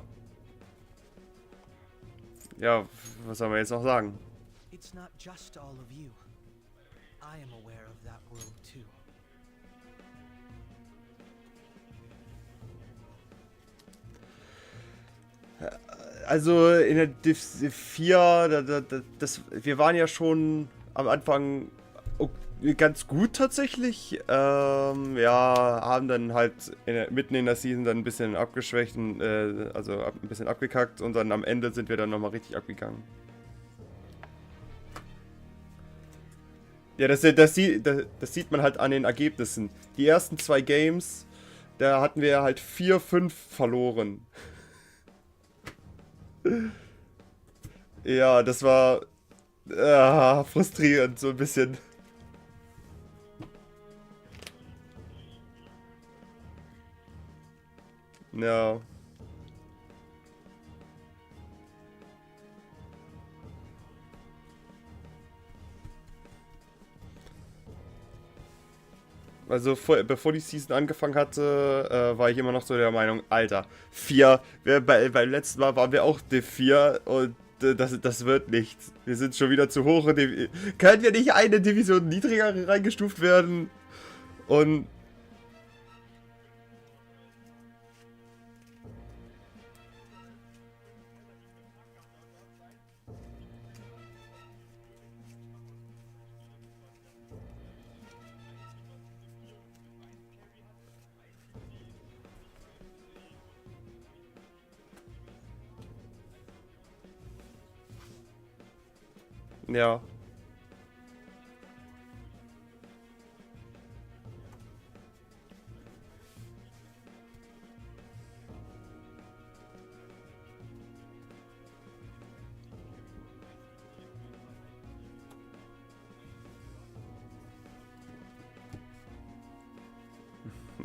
Ja, was soll man jetzt noch sagen? It's not just all of you. I am aware of that world too. Also in der Div 4, wir waren ja schon am Anfang ganz gut tatsächlich. Ja, haben dann halt mitten in der Season dann ein bisschen abgeschwächt, also ein bisschen abgekackt und dann am Ende sind wir dann nochmal richtig abgegangen. Ja, das sieht man halt an den Ergebnissen. Die ersten 2 Games, da hatten wir halt 4-5 verloren. Ja, das war frustrierend, so ein bisschen. Ja. Also bevor die Season angefangen hatte, war ich immer noch so der Meinung, Alter, 4, beim letzten Mal waren wir auch D4 und das wird nichts. Wir sind schon wieder zu hoch. Können wir nicht eine Division niedriger reingestuft werden? Und ja.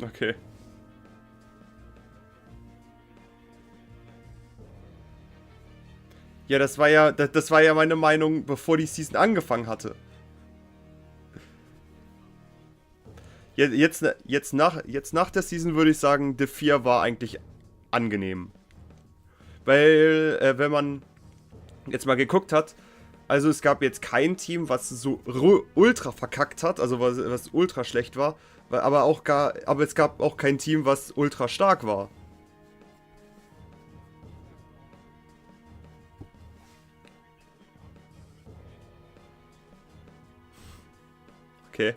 Okay. Ja, das war ja meine Meinung, bevor die Season angefangen hatte. Jetzt nach der Season würde ich sagen, Div 4 war eigentlich angenehm. Weil, wenn man jetzt mal geguckt hat, also es gab jetzt kein Team, was so ultra verkackt hat, also was ultra schlecht war, aber es gab auch kein Team, was ultra stark war. Okay.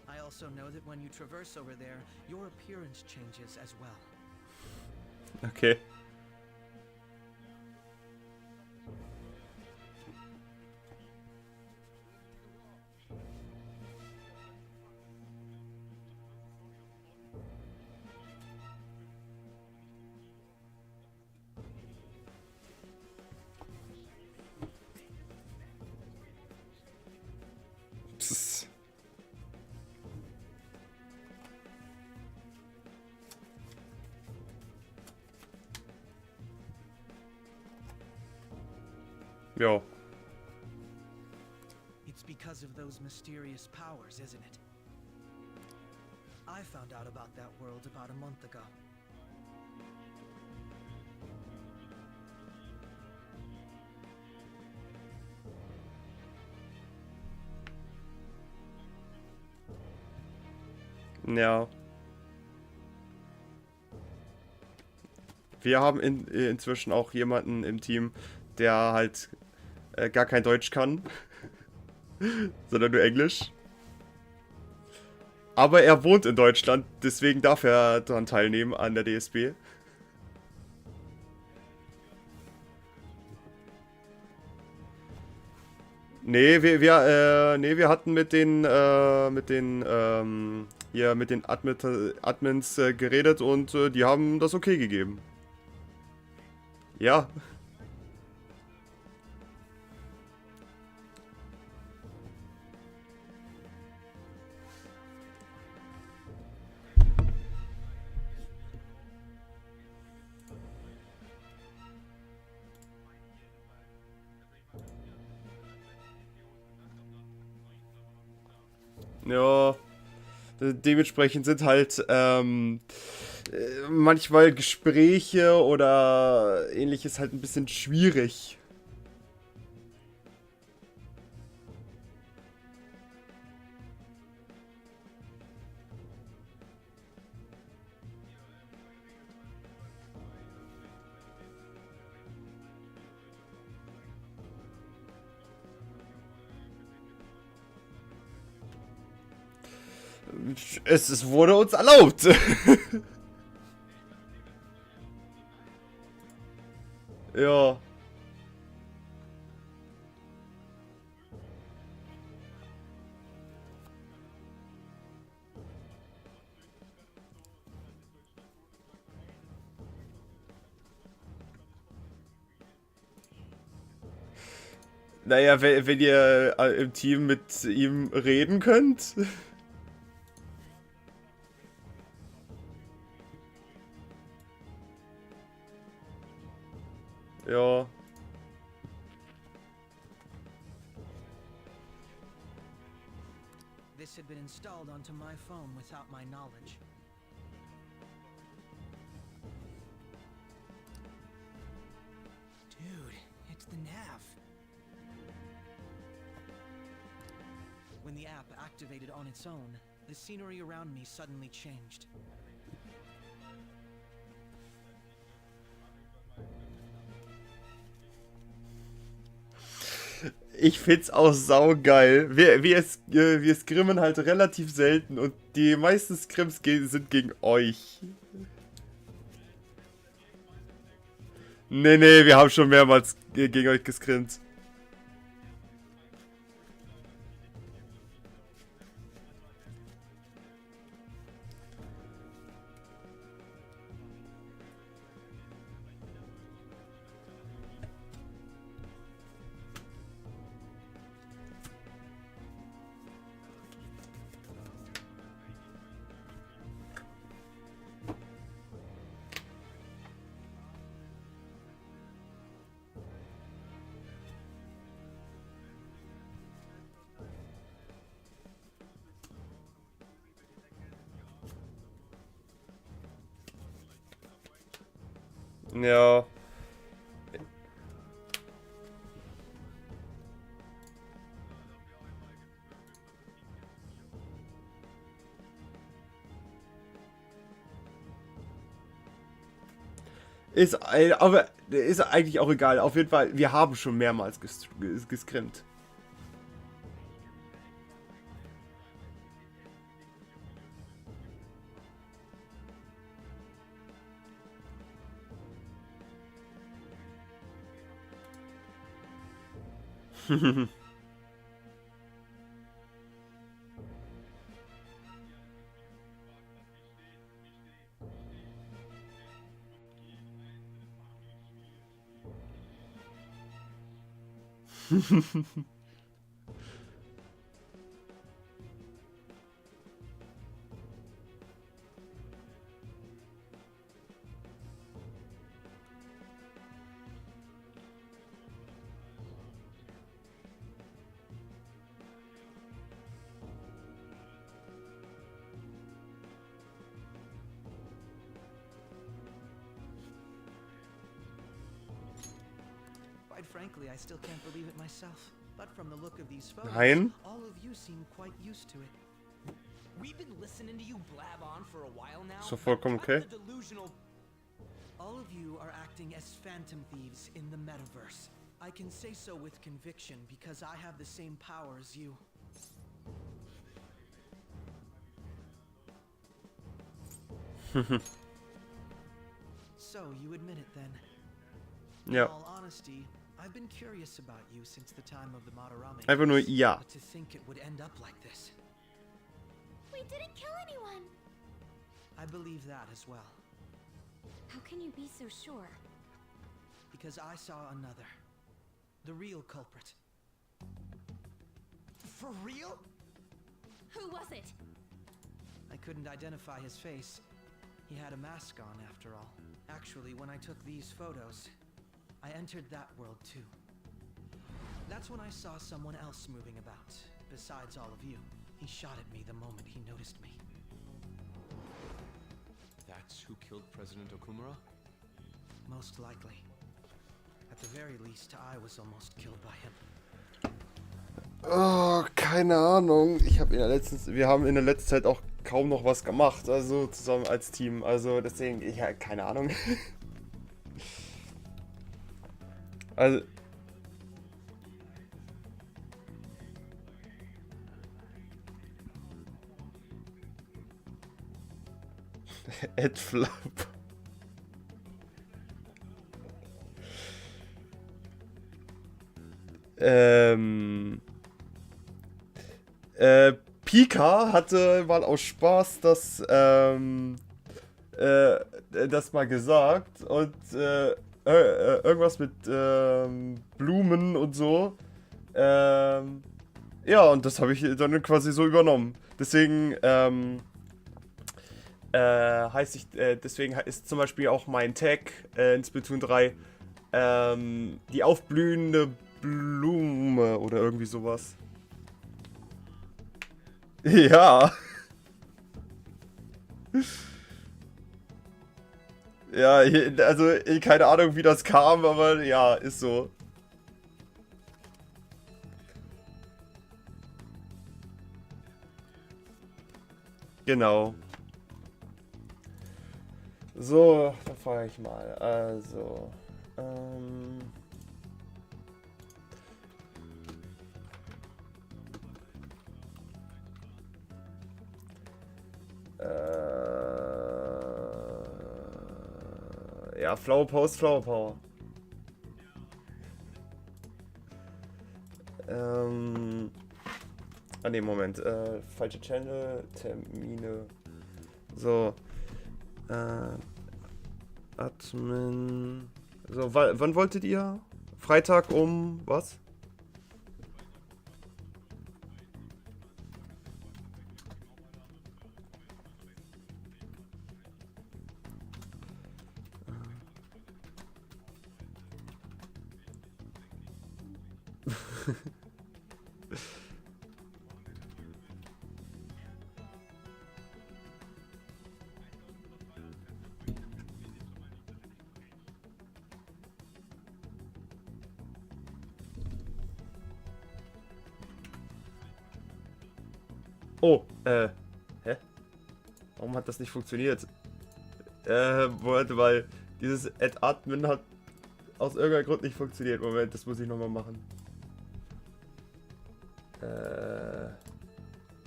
I also know that when you traverse over there, your appearance changes as well. Okay. Psst. Ja. It's because of those mysterious powers, isn't it? I found out about that world about a month ago. Ja. Wir haben inzwischen auch jemanden im Team, der halt gar kein Deutsch kann, sondern nur Englisch. Aber er wohnt in Deutschland, deswegen darf er daran teilnehmen an der DSB. Nee, wir hatten mit den Admins geredet und die haben das okay gegeben. Ja. Ja, dementsprechend sind halt manchmal Gespräche oder ähnliches halt ein bisschen schwierig. Es wurde uns erlaubt. Ja. Naja, wenn ihr im Team mit ihm reden könnt. Ja. This had been installed onto my phone without my knowledge. Dude, it's the nav. When the app activated on its own, the scenery around me suddenly changed. Ich find's auch saugeil. Wir scrimmen halt relativ selten und die meisten Scrims sind gegen euch. Nee, wir haben schon mehrmals gegen euch gescrimmt. Ja. Aber ist eigentlich auch egal. Auf jeden Fall, wir haben schon mehrmals gescrimmt. Quite frankly, I still can't believe it myself. But from the look of these photos, Nein. all of you seem quite used to it. We've been listening to you blab on for a while now. Ist doch vollkommen okay. The delusional. All of you are acting as phantom thieves in the metaverse. I can say so with conviction because I have the same power as you. So, you admit it then? Ja. In all honesty, I've been curious about you since the time of the Madarame. Einfach nur ja. But to think it would end up like this. We didn't kill anyone. I believe that as well. How can you be so sure? Because I saw another. The real culprit. For real? Who was it? I couldn't identify his face. He had a mask on, after all. Actually, when I took these photos, I entered that world too. That's when I saw someone else moving about, besides all of you. He shot at me the moment he noticed me. That's who killed President Okumura? Most likely. At the very least, I was almost killed by him. Oh, keine Ahnung. Wir haben in der letzten Zeit auch kaum noch was gemacht, also zusammen als Team. Also deswegen, keine Ahnung. Also. Ed Flap. Pika hatte mal aus Spaß das mal gesagt und irgendwas mit Blumen und so. Ja, und das habe ich dann quasi so übernommen. Deswegen, deswegen ist zum Beispiel auch mein Tag in Splatoon 3 die aufblühende Blume oder irgendwie sowas. Ja. Ja, also keine Ahnung, wie das kam, aber ja, ist so. Genau. So, da fahre ich mal. Also, ja, Flower Power ist Flower Power. Ne, Moment. Falsche Channel, Termine. So. Admin. So, wann wolltet ihr? Freitag um was? Oh, hä? Warum hat das nicht funktioniert? Warte mal, dieses Add-Admin hat aus irgendeinem Grund nicht funktioniert. Moment, das muss ich nochmal machen.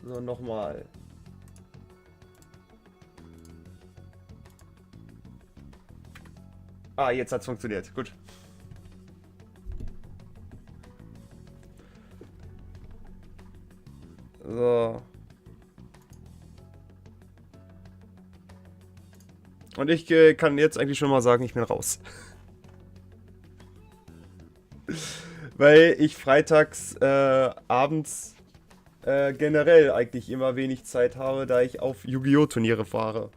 So, nochmal. Ah, jetzt hat's funktioniert. Gut. So. Und ich kann jetzt eigentlich schon mal sagen, ich bin raus. Weil ich freitags abends generell eigentlich immer wenig Zeit habe, da ich auf Yu-Gi-Oh! Turniere fahre.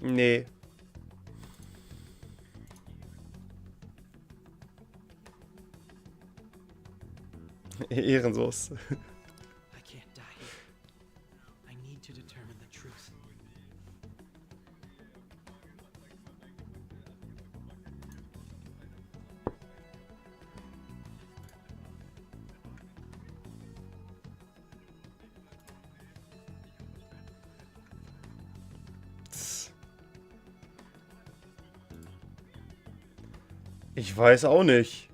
Nee. Ehrenlos. I can't die here. I need to determine the truth. Ich weiß auch nicht.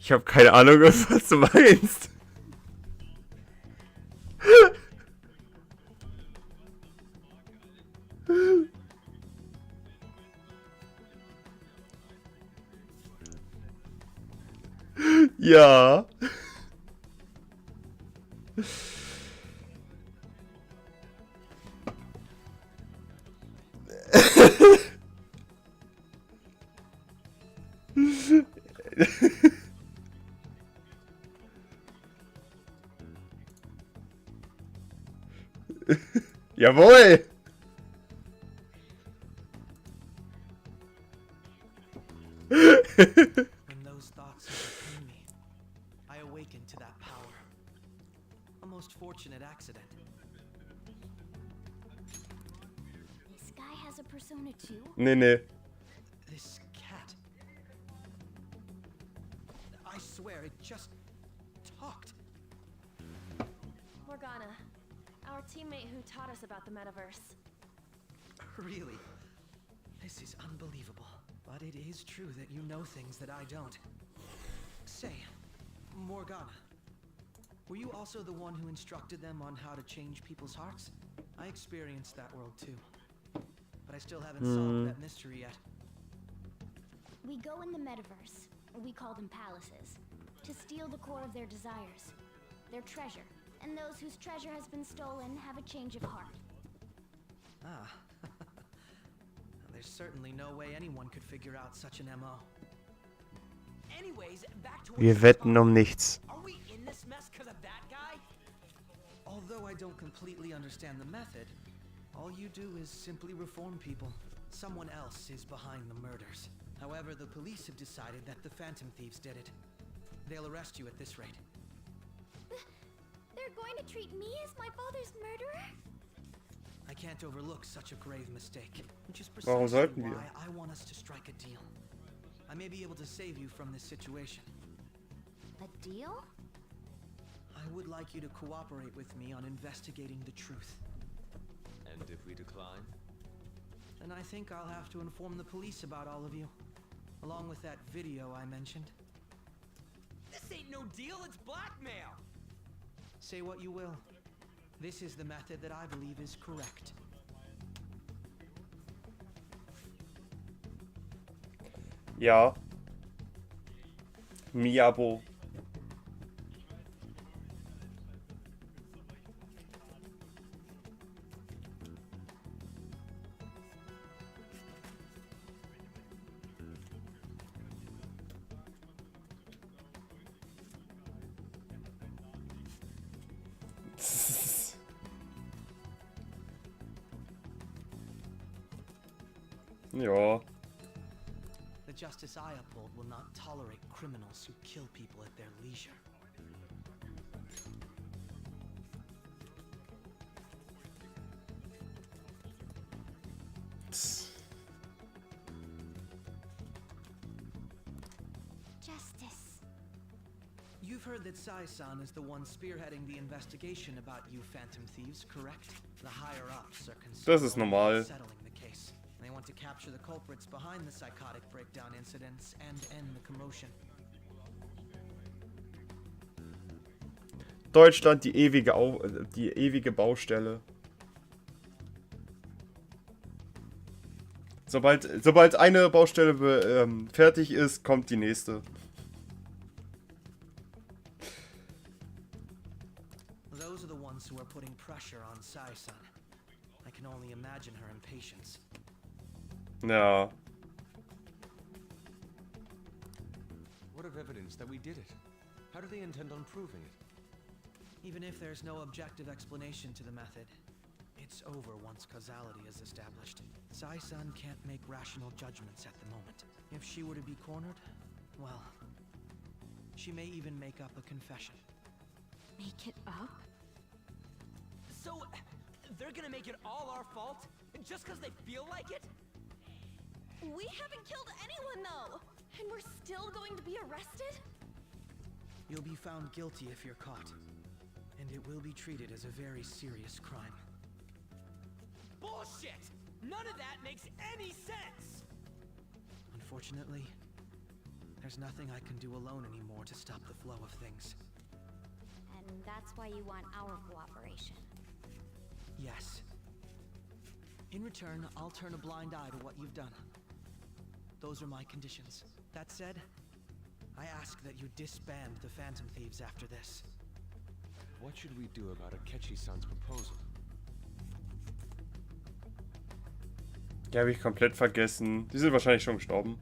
Ich habe keine Ahnung, was du meinst. Ja. Jawohl! When those thoughts overcame me, I awakened to that power. A most fortunate accident. has a persona too? Nee, nee. This cat. I swear it just talked. Morgana, our teammate who taught us about the metaverse. Really? This is unbelievable. But it is true that you know things that I don't. Say, Morgana, were you also the one who instructed them on how to change people's hearts? I experienced that world too. But I still haven't solved that mystery yet. We go in the metaverse, we call them palaces, to steal the core of their desires, their treasure, and those whose treasure has been stolen have a change of heart. Ah. There's certainly no way anyone could figure out such an MO. Anyways, back to Wir wetten um nichts. Are we in this mess because of that guy? Although I don't completely understand the method, all you do is simply reform people. Someone else is behind the murders. However, the police have decided that the Phantom Thieves did it. They'll arrest you at this rate. They're going to treat me as my father's murderer? I can't overlook such a grave mistake, which is Warum precisely sollten wir? why I want us to strike a deal. I may be able to save you from this situation. A deal? I would like you to cooperate with me on investigating the truth. And if we decline? Then I think I'll have to inform the police about all of you, along with that video I mentioned. This ain't no deal, it's blackmail! Say what you will. This is the method that I believe is correct. Ja. Miabo. Ja. The justice I uphold will not tolerate criminals who kill people at their leisure. Justice. You've heard that Sai-san is the one spearheading the investigation about you Phantom Thieves, correct? The higher-ups are Das ist concerned normal. with settling the case. They want to capture the culprits behind the psychotic breakdown incidents and end the commotion. Deutschland, die ewige Baustelle. Sobald eine Baustelle fertig ist, kommt die nächste. Those are the ones who are putting pressure on Sai-san. I can only imagine her impatience. Ja. What of evidence that we did it? How do they intend on proving it? Even if there's no objective explanation to the method, it's over once causality is established. Sai-san can't make rational judgments at the moment. If she were to be cornered, well, she may even make up a confession. Make it up? So, they're gonna make it all our fault? Just because they feel like it? We haven't killed anyone though! And we're still going to be arrested? You'll be found guilty if you're caught. And it will be treated as a very serious crime. Bullshit! None of that makes any sense! Unfortunately, there's nothing I can do alone anymore to stop the flow of things. And that's why you want our cooperation. Yes. In return, I'll turn a blind eye to what you've done. Those are my conditions. That said, I ask that you disband the Phantom Thieves after this. What should we do about Akechi-san's proposal? Die habe ich komplett vergessen. Die sind wahrscheinlich schon gestorben.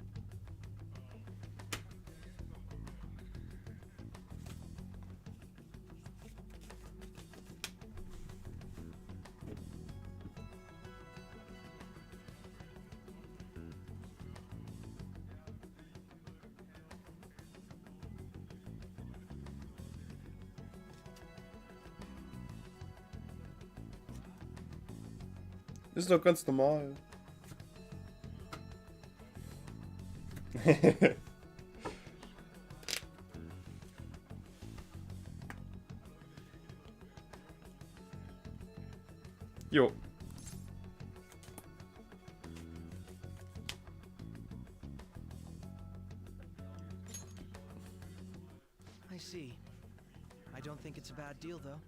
Ist doch ganz normal. Jo. I see. I don't think it's a bad deal, though.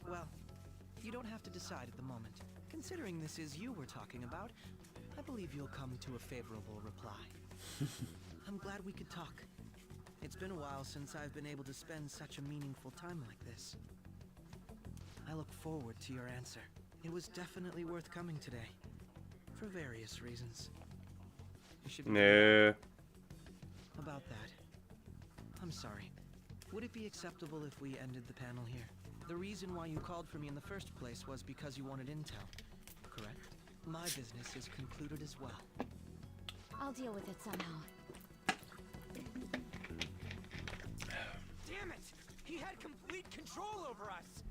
Well, you don't have to decide at the moment. Considering this is you we're talking about, I believe you'll come to a favorable reply. I'm glad we could talk. It's been a while since I've been able to spend such a meaningful time like this. I look forward to your answer. It was definitely worth coming today. For various reasons. You should be about that. I'm sorry. Would it be acceptable if we ended the panel here? The reason why you called for me in the first place was because you wanted intel, correct? My business is concluded as well. I'll deal with it somehow. Damn it! He had complete control over us!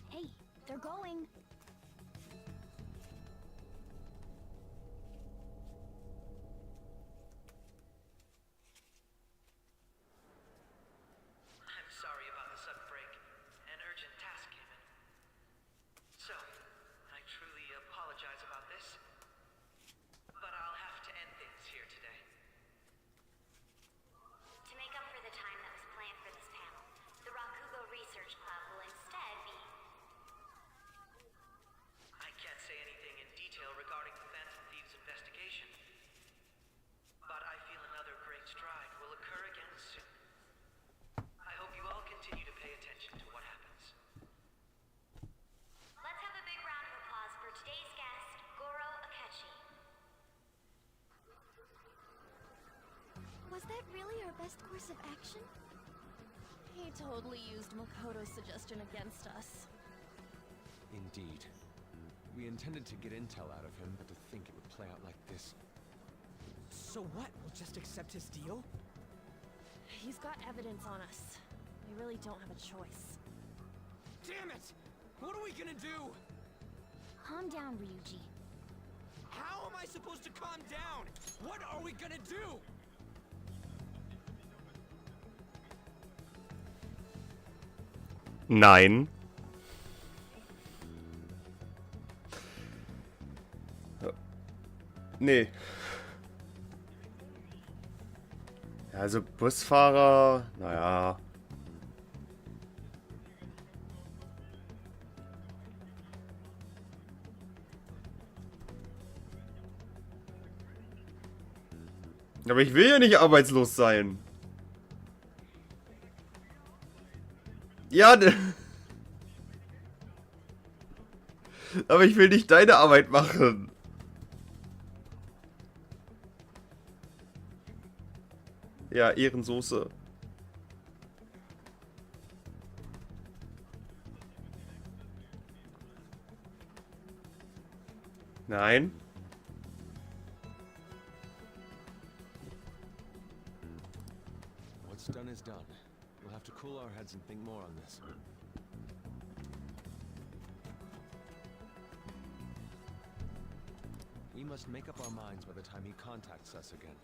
Hey, they're going. I'm sorry about the sudden break. An urgent task came in. So, I truly apologize about this. But I'll have to end things here today. To make up for the time that was planned for this panel, the Rakugo Research Club will instead be... I can't say anything in detail regarding the Phantom Thieves investigation. But I feel another great stride will occur again soon. I hope you all continue to pay attention to what happens. Let's have a big round of applause for today's guest, Goro Akechi. Was that really our best course of action? He totally used Makoto's suggestion against us. Indeed. We intended to get intel out of him, but to think it would play out like this. So what? We'll just accept his deal? He's got evidence on us. We really don't have a choice. Damn it! What are we gonna do? Calm down, Ryuji. How am I supposed to calm down? What are we gonna do? Nein. Nee. Ja, also Busfahrer, naja. Aber ich will ja nicht arbeitslos sein. Ja, aber ich will nicht deine Arbeit machen. Ja, Ehrensoße. Nein. What's done is done. We'll have to cool our heads and think more on this. We must make up our minds by the time he contacts us again.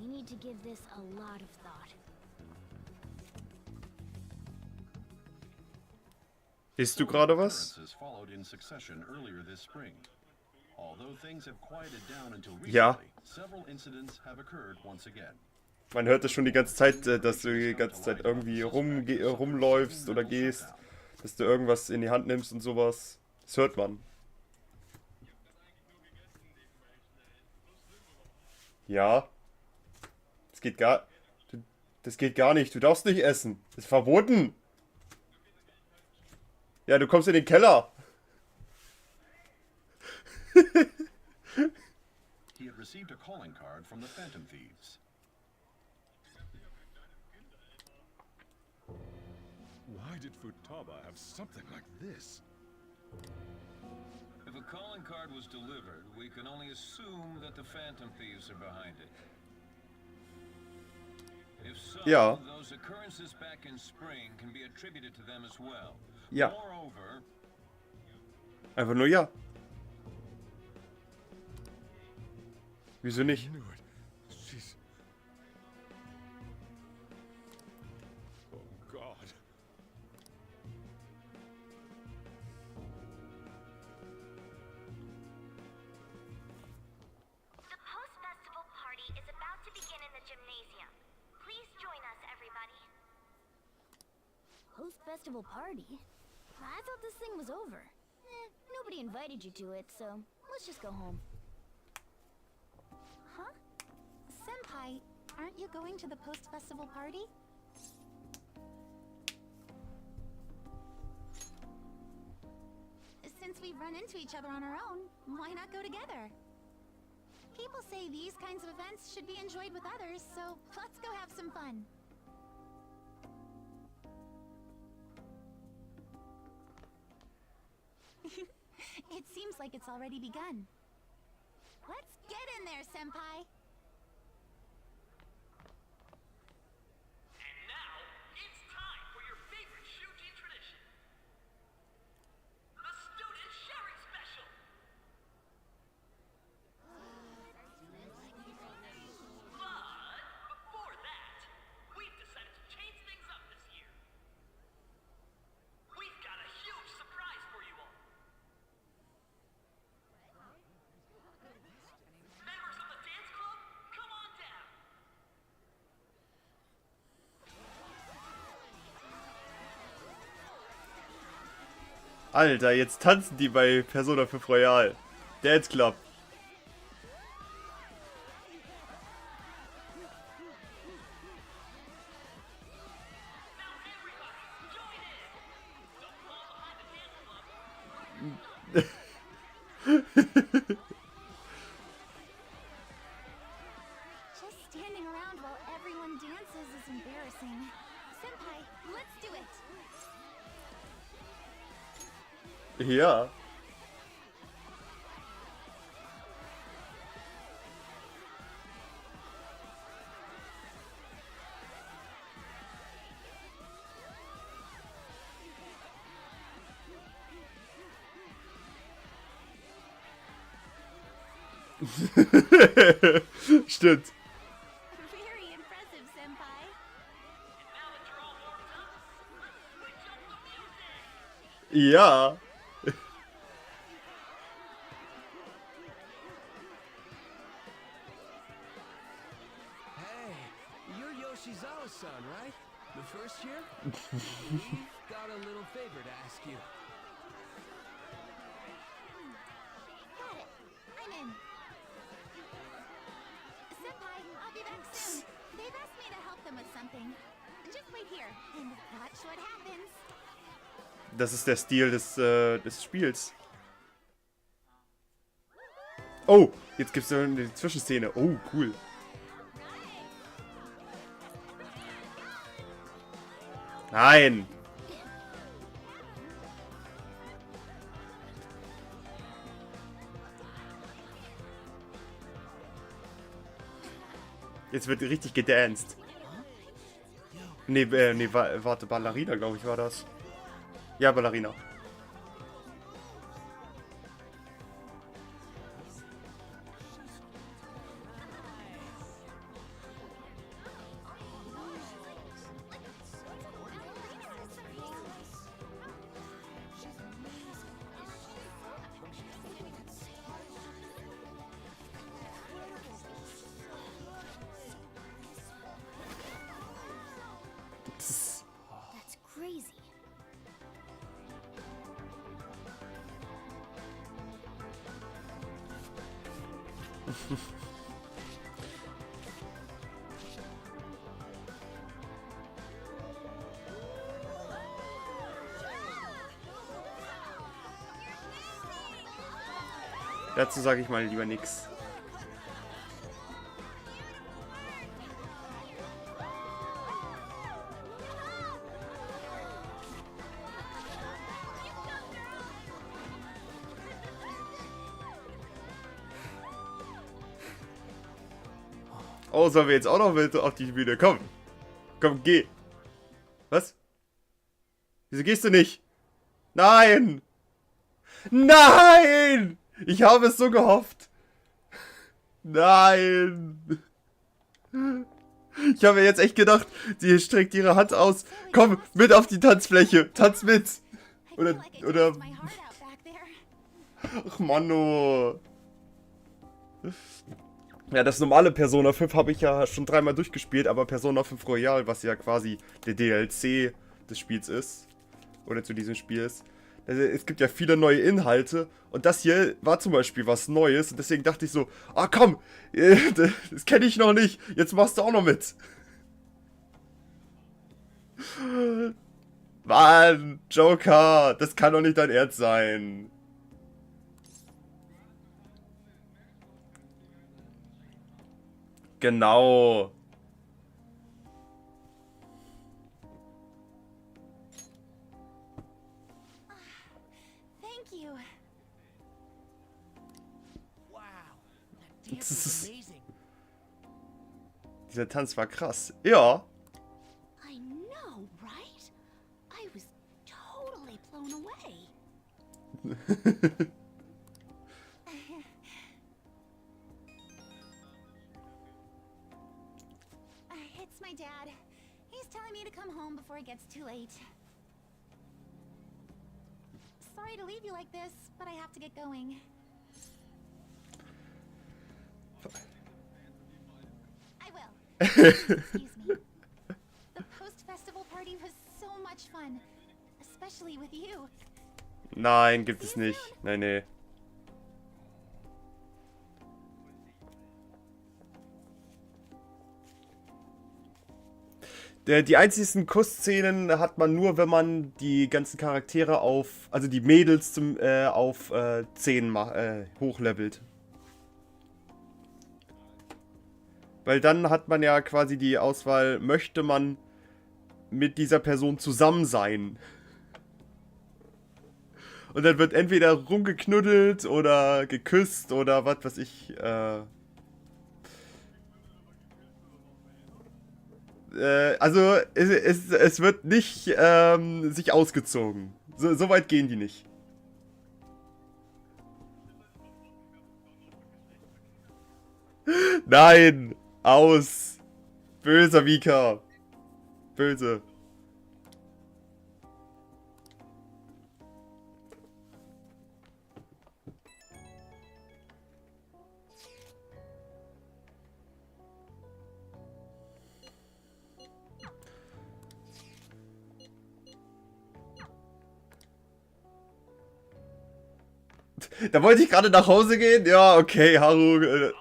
We need to give this a lot of thought. Isst du gerade was? Followed in succession earlier this spring. Although things have quieted down until recently, Ja. several incidents have occurred once again. Man hört das schon die ganze Zeit, dass du die ganze Zeit irgendwie rumläufst oder gehst, dass du irgendwas in die Hand nimmst und sowas. Das hört man. Ja. Das geht gar nicht. Du darfst nicht essen. Das ist verboten. Ja, du kommst in den Keller. He had received a calling card from the Phantom Thieves. Why did Futaba have something like this? If a calling card was delivered, we can only assume that the Phantom Thieves are behind it. If so, Ja. those occurrences back in spring can be attributed to them as well. Ja. Moreover, Einfach nur ja. Wieso nicht? Jeez. Oh God. The post-festival party is about to begin in the gymnasium. Please join us, everybody. Post-festival party? I thought this thing was over. Nobody invited you to it, so let's just go home. Huh? Senpai, aren't you going to the post-festival party? Since we've run into each other on our own, why not go together? People say these kinds of events should be enjoyed with others, so let's go have some fun. It seems like it's already begun. Let's get in there, Senpai! And now, it's time for your favorite Shuji tradition. The Student Sharing Special! But before that, we've decided to change things up this year. We've got a huge surprise for you all. Members of the dance club, come on down. Alter, jetzt tanzen die bei Persona 5 Royal. Dance Club. Just standing around while everyone dances is embarrassing. Senpai, let's do it! Ja. Stimmt. Very impressive, Senpai. Ja. Hey, you're Yoshizawa-san, right? The first year? We've got a little favor to ask you. Got it. I'm in. Senpai, I'll be back soon. They've asked me to help them with something. Just wait here and watch what happens. Das ist der Stil des Spiels. Oh, jetzt gibt's eine Zwischenszene. Oh, cool. Nein. Jetzt wird richtig gedanced. Nee, warte, Ballerina, glaube ich, war das. Ja, Ballerina. That's crazy. Dazu sage ich mal lieber nix. Oh, sollen wir jetzt auch noch mit auf die Bühne kommen? Komm, geh. Was? Wieso gehst du nicht? Nein! Nein! Ich habe es so gehofft. Nein! Ich habe mir jetzt echt gedacht, sie streckt ihre Hand aus. Komm, mit auf die Tanzfläche. Tanz mit. Oder... Ach, Manno. Ja, das normale Persona 5 habe ich ja schon 3-mal durchgespielt, aber Persona 5 Royal, was ja quasi der DLC des Spiels ist, oder zu diesem Spiel ist, also es gibt ja viele neue Inhalte und das hier war zum Beispiel was Neues und deswegen dachte ich so, ah komm, das kenne ich noch nicht, jetzt machst du auch noch mit. Mann, Joker, das kann doch nicht dein Ernst sein. Genau. Thank you. Wow. Das ist, dieser Tanz war krass. Ja. I know, right? I was totally blown away. It's my dad. He's telling me to come home before it gets too late. Sorry to leave you like this, but I have to get going. I will. Excuse me. The post-festival party was so much fun. Especially with you. Nein, gibt es nicht. Nein, nee. Die einzigsten Kussszenen hat man nur, wenn man die ganzen Charaktere auf, also die Mädels auf 10 hochlevelt. Weil dann hat man ja quasi die Auswahl, möchte man mit dieser Person zusammen sein. Und dann wird entweder rumgeknuddelt oder geküsst oder was weiß ich, also es wird nicht sich ausgezogen. So weit gehen die nicht. Nein! Aus! Böser Vika! Böse. Da wollte ich gerade nach Hause gehen. Ja, okay, Haru.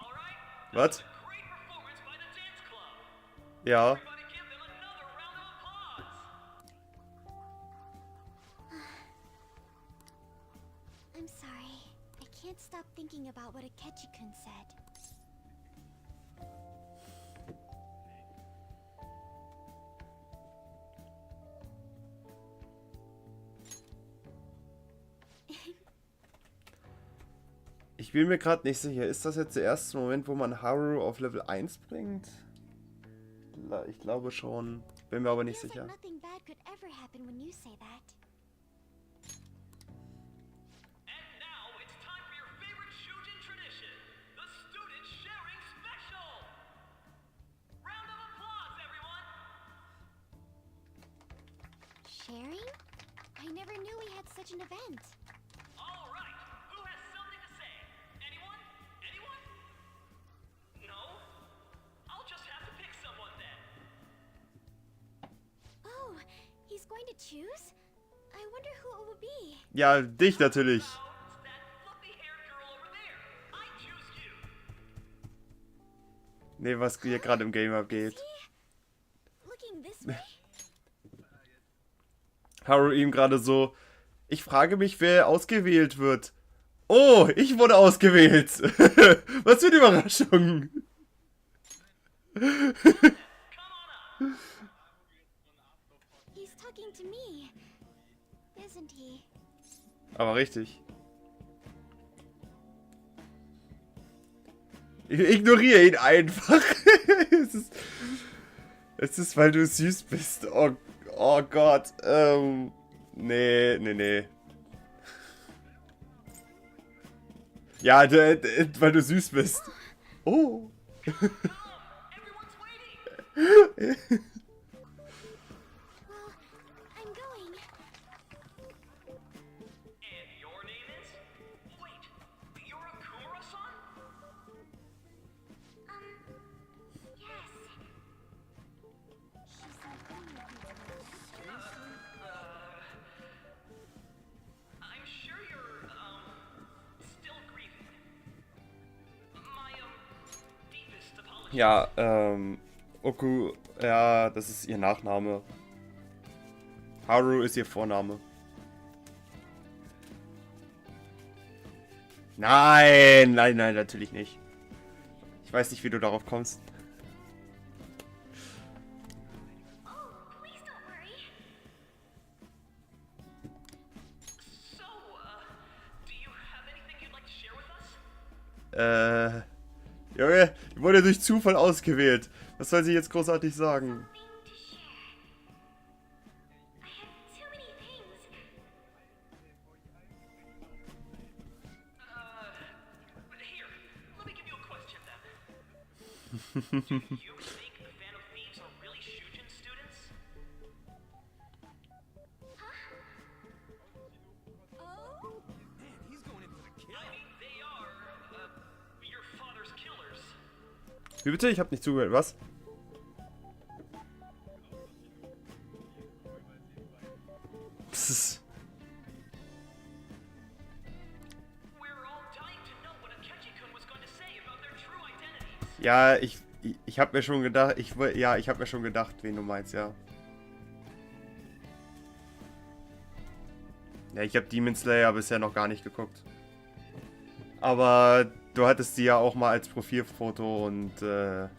Was? Ja. I'm sorry. I can't stop thinking about what Akechi-kun said. Ich bin mir gerade nicht sicher. Ist das jetzt der erste Moment, wo man Haru auf Level 1 bringt? Ich glaube schon. Bin mir aber nicht sicher. Nothing bad could ever happen when you say that. And now it's time for your favorite Shujin tradition, the student sharing special. Round of applause, everyone. Sharing? I never knew we had such an event. All right, who has something to say? Anyone? Anyone? No? I'll just have to pick someone then. Oh, he's going to choose? I wonder who it will be. Ja, dich natürlich. Nee, was hier gerade im Game abgeht. Looking this way? Haru ihm gerade so. Ich frage mich, wer ausgewählt wird. Oh, ich wurde ausgewählt. Was für eine Überraschung. He's talking to me, isn't he? Aber richtig. Ich ignoriere ihn einfach. Es ist, weil du süß bist. Oh, oh Gott. Nee, nee, nee. Ja, weil du süß bist. Oh. Ja, Oku, ja, das ist ihr Nachname. Haru ist ihr Vorname. Nein, nein, nein, natürlich nicht. Ich weiß nicht, wie du darauf kommst. Junge, ich wurde durch Zufall ausgewählt. Was soll sie jetzt großartig sagen? Wie bitte? Ich hab nicht zugehört. Was? Psst. Ja, ich hab mir schon gedacht, ich hab mir schon gedacht, wen du meinst, ja. Ja, ich hab Demon Slayer bisher noch gar nicht geguckt. Aber du hattest die ja auch mal als Profilfoto und,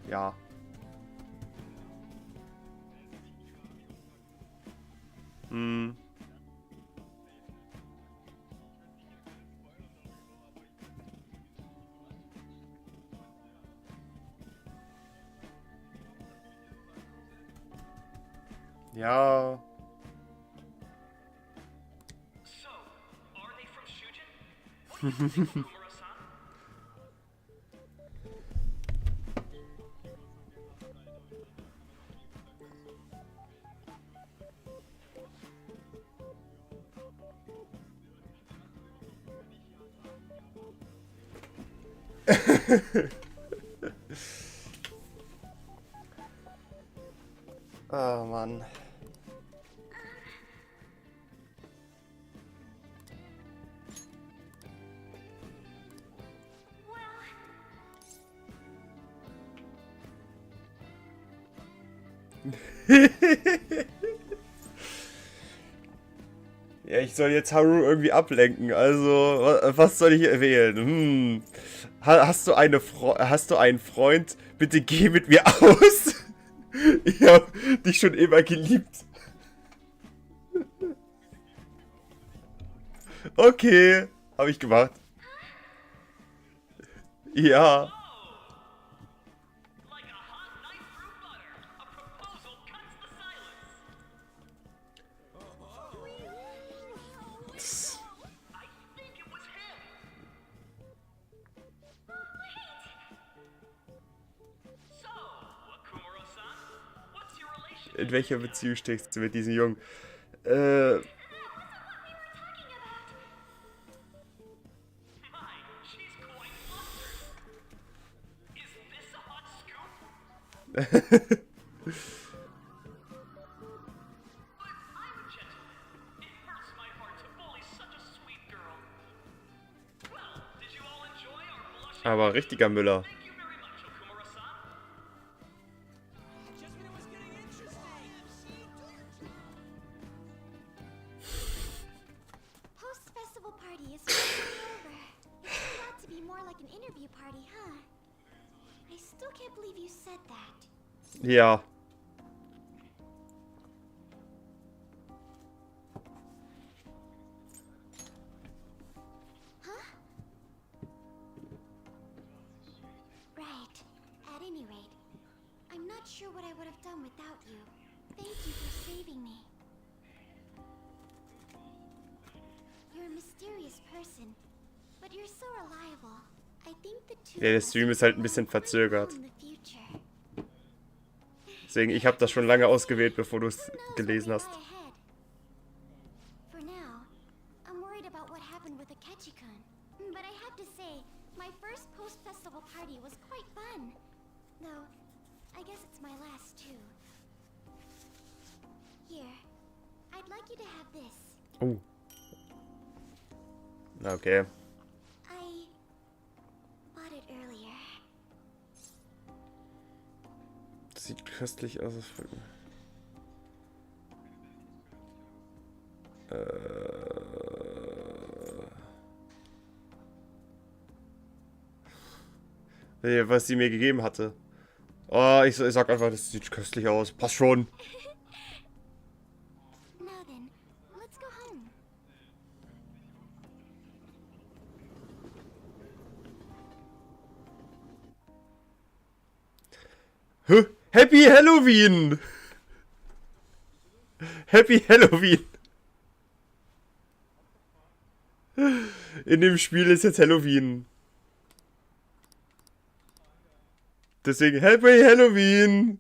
ja. Hm. Ja. Oh Mann. Ja, ich soll jetzt Haru irgendwie ablenken, also was soll ich wählen? Hm. Hast du einen Freund? Bitte geh mit mir aus. Ich hab dich schon immer geliebt. Okay, habe ich gemacht. Ja. In welcher Beziehung steckst du mit diesem Jungen? Aber richtiger Müller. Post-festival party is finally over. It turned out to be more like an interview party, huh? I still can't believe you said that. Ja. Right. At any rate, I'm not not sure what I would have done without you. Thank you for saving me. You're a mysterious person, but you're so reliable. I think the two Ja, der Stream ist halt ein bisschen verzögert. Deswegen, ich habe das schon lange ausgewählt, bevor du es gelesen hast. For now, I'm worried about what happened with Akechi-kun. But I have to say, my first post-festival party was quite fun. Though, I guess it's my last too. Here, I'd like you to have this. Oh. Okay. I bought it earlier. Das sieht köstlich aus. Was sie mir gegeben hatte. Oh, ich sag einfach, das sieht köstlich aus. Passt schon. Now then, let's go home. Huh? Happy Halloween! Happy Halloween! In dem Spiel ist jetzt Halloween. Deswegen Happy Halloween!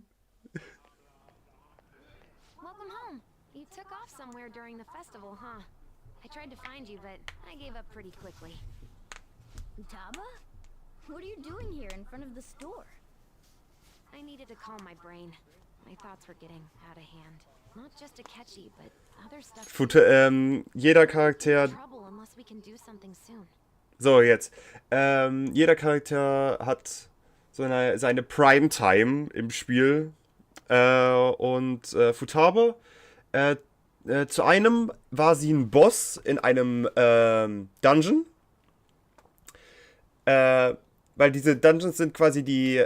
Welcome home. You took off somewhere during the festival, huh? I tried to find you, but I gave up pretty quickly. Taba? What are you doing here in front of the store? I needed to calm my brain. My thoughts were getting out of hand. Not just Akechi, but other stuff. Jeder Charakter. Trouble unless we can do something soon. So, jetzt. Jeder Charakter hat so seine Primetime im Spiel. Und Futaba, zu einem war sie ein Boss in einem Dungeon. Weil diese Dungeons sind quasi die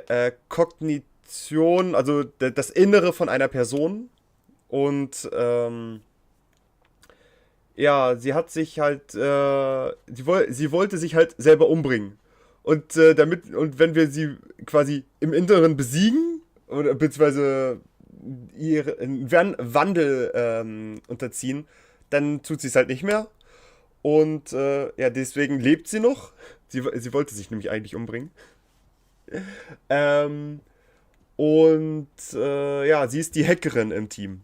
Kognition, also das Innere von einer Person. Und ja, sie hat sich halt, sie wollte sich halt selber umbringen. Und wenn wir sie quasi im Inneren besiegen, oder beziehungsweise ihren Wandel unterziehen, dann tut sie es halt nicht mehr. Und ja, deswegen lebt sie noch. Sie wollte sich nämlich eigentlich umbringen. Ja, sie ist die Hackerin im Team.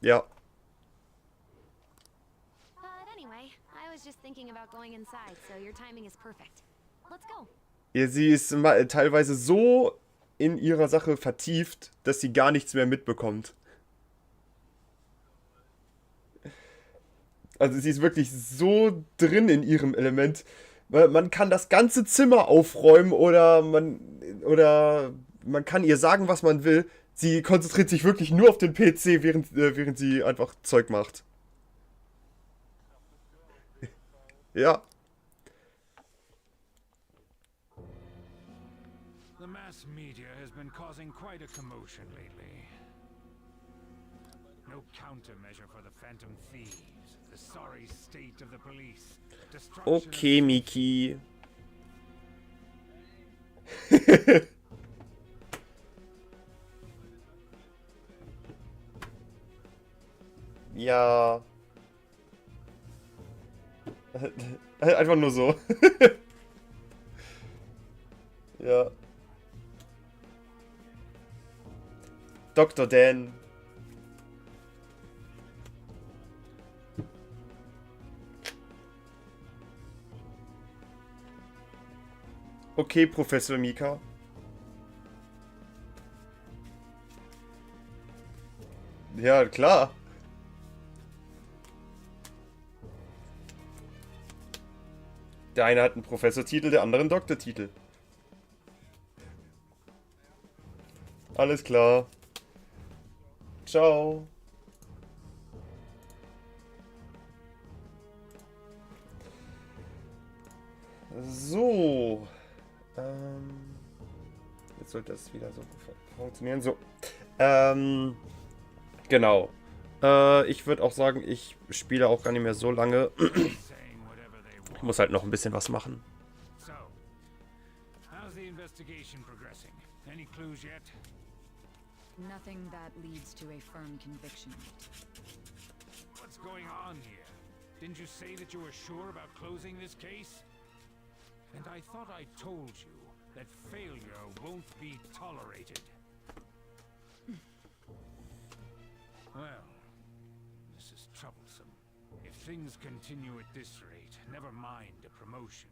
Ja. But anyway, I was just thinking about going inside, so your timing is perfect. Let's go. Ja, sie ist teilweise so in ihrer Sache vertieft, dass sie gar nichts mehr mitbekommt. Also sie ist wirklich so drin in ihrem Element. Man kann das ganze Zimmer aufräumen oder man kann ihr sagen, was man will. Sie konzentriert sich wirklich nur auf den PC, während sie einfach Zeug macht. Ja. The mass media has been causing quite a commotion lately. No countermeasure for the Phantom Thieves. The sorry state of the police. Okay, Miki. Ja. Einfach nur so. Ja. Dr. Dan. Okay, Professor Mika. Ja, klar. Der eine hat einen Professortitel, der andere einen Doktortitel. Alles klar. Ciao. So. Jetzt sollte das wieder so funktionieren. So. Genau. Ich würde auch sagen, ich spiele auch gar nicht mehr so lange. Ich muss halt noch ein bisschen was machen. So, how's the investigation progressing? Any clues yet? Nothing that leads to a firm conviction yet. What's going on here? Didn't you say that you were sure about closing this case? And I thought I told you that failure won't be tolerated. Well, this is troublesome. If things continue at this rate, never mind a promotion.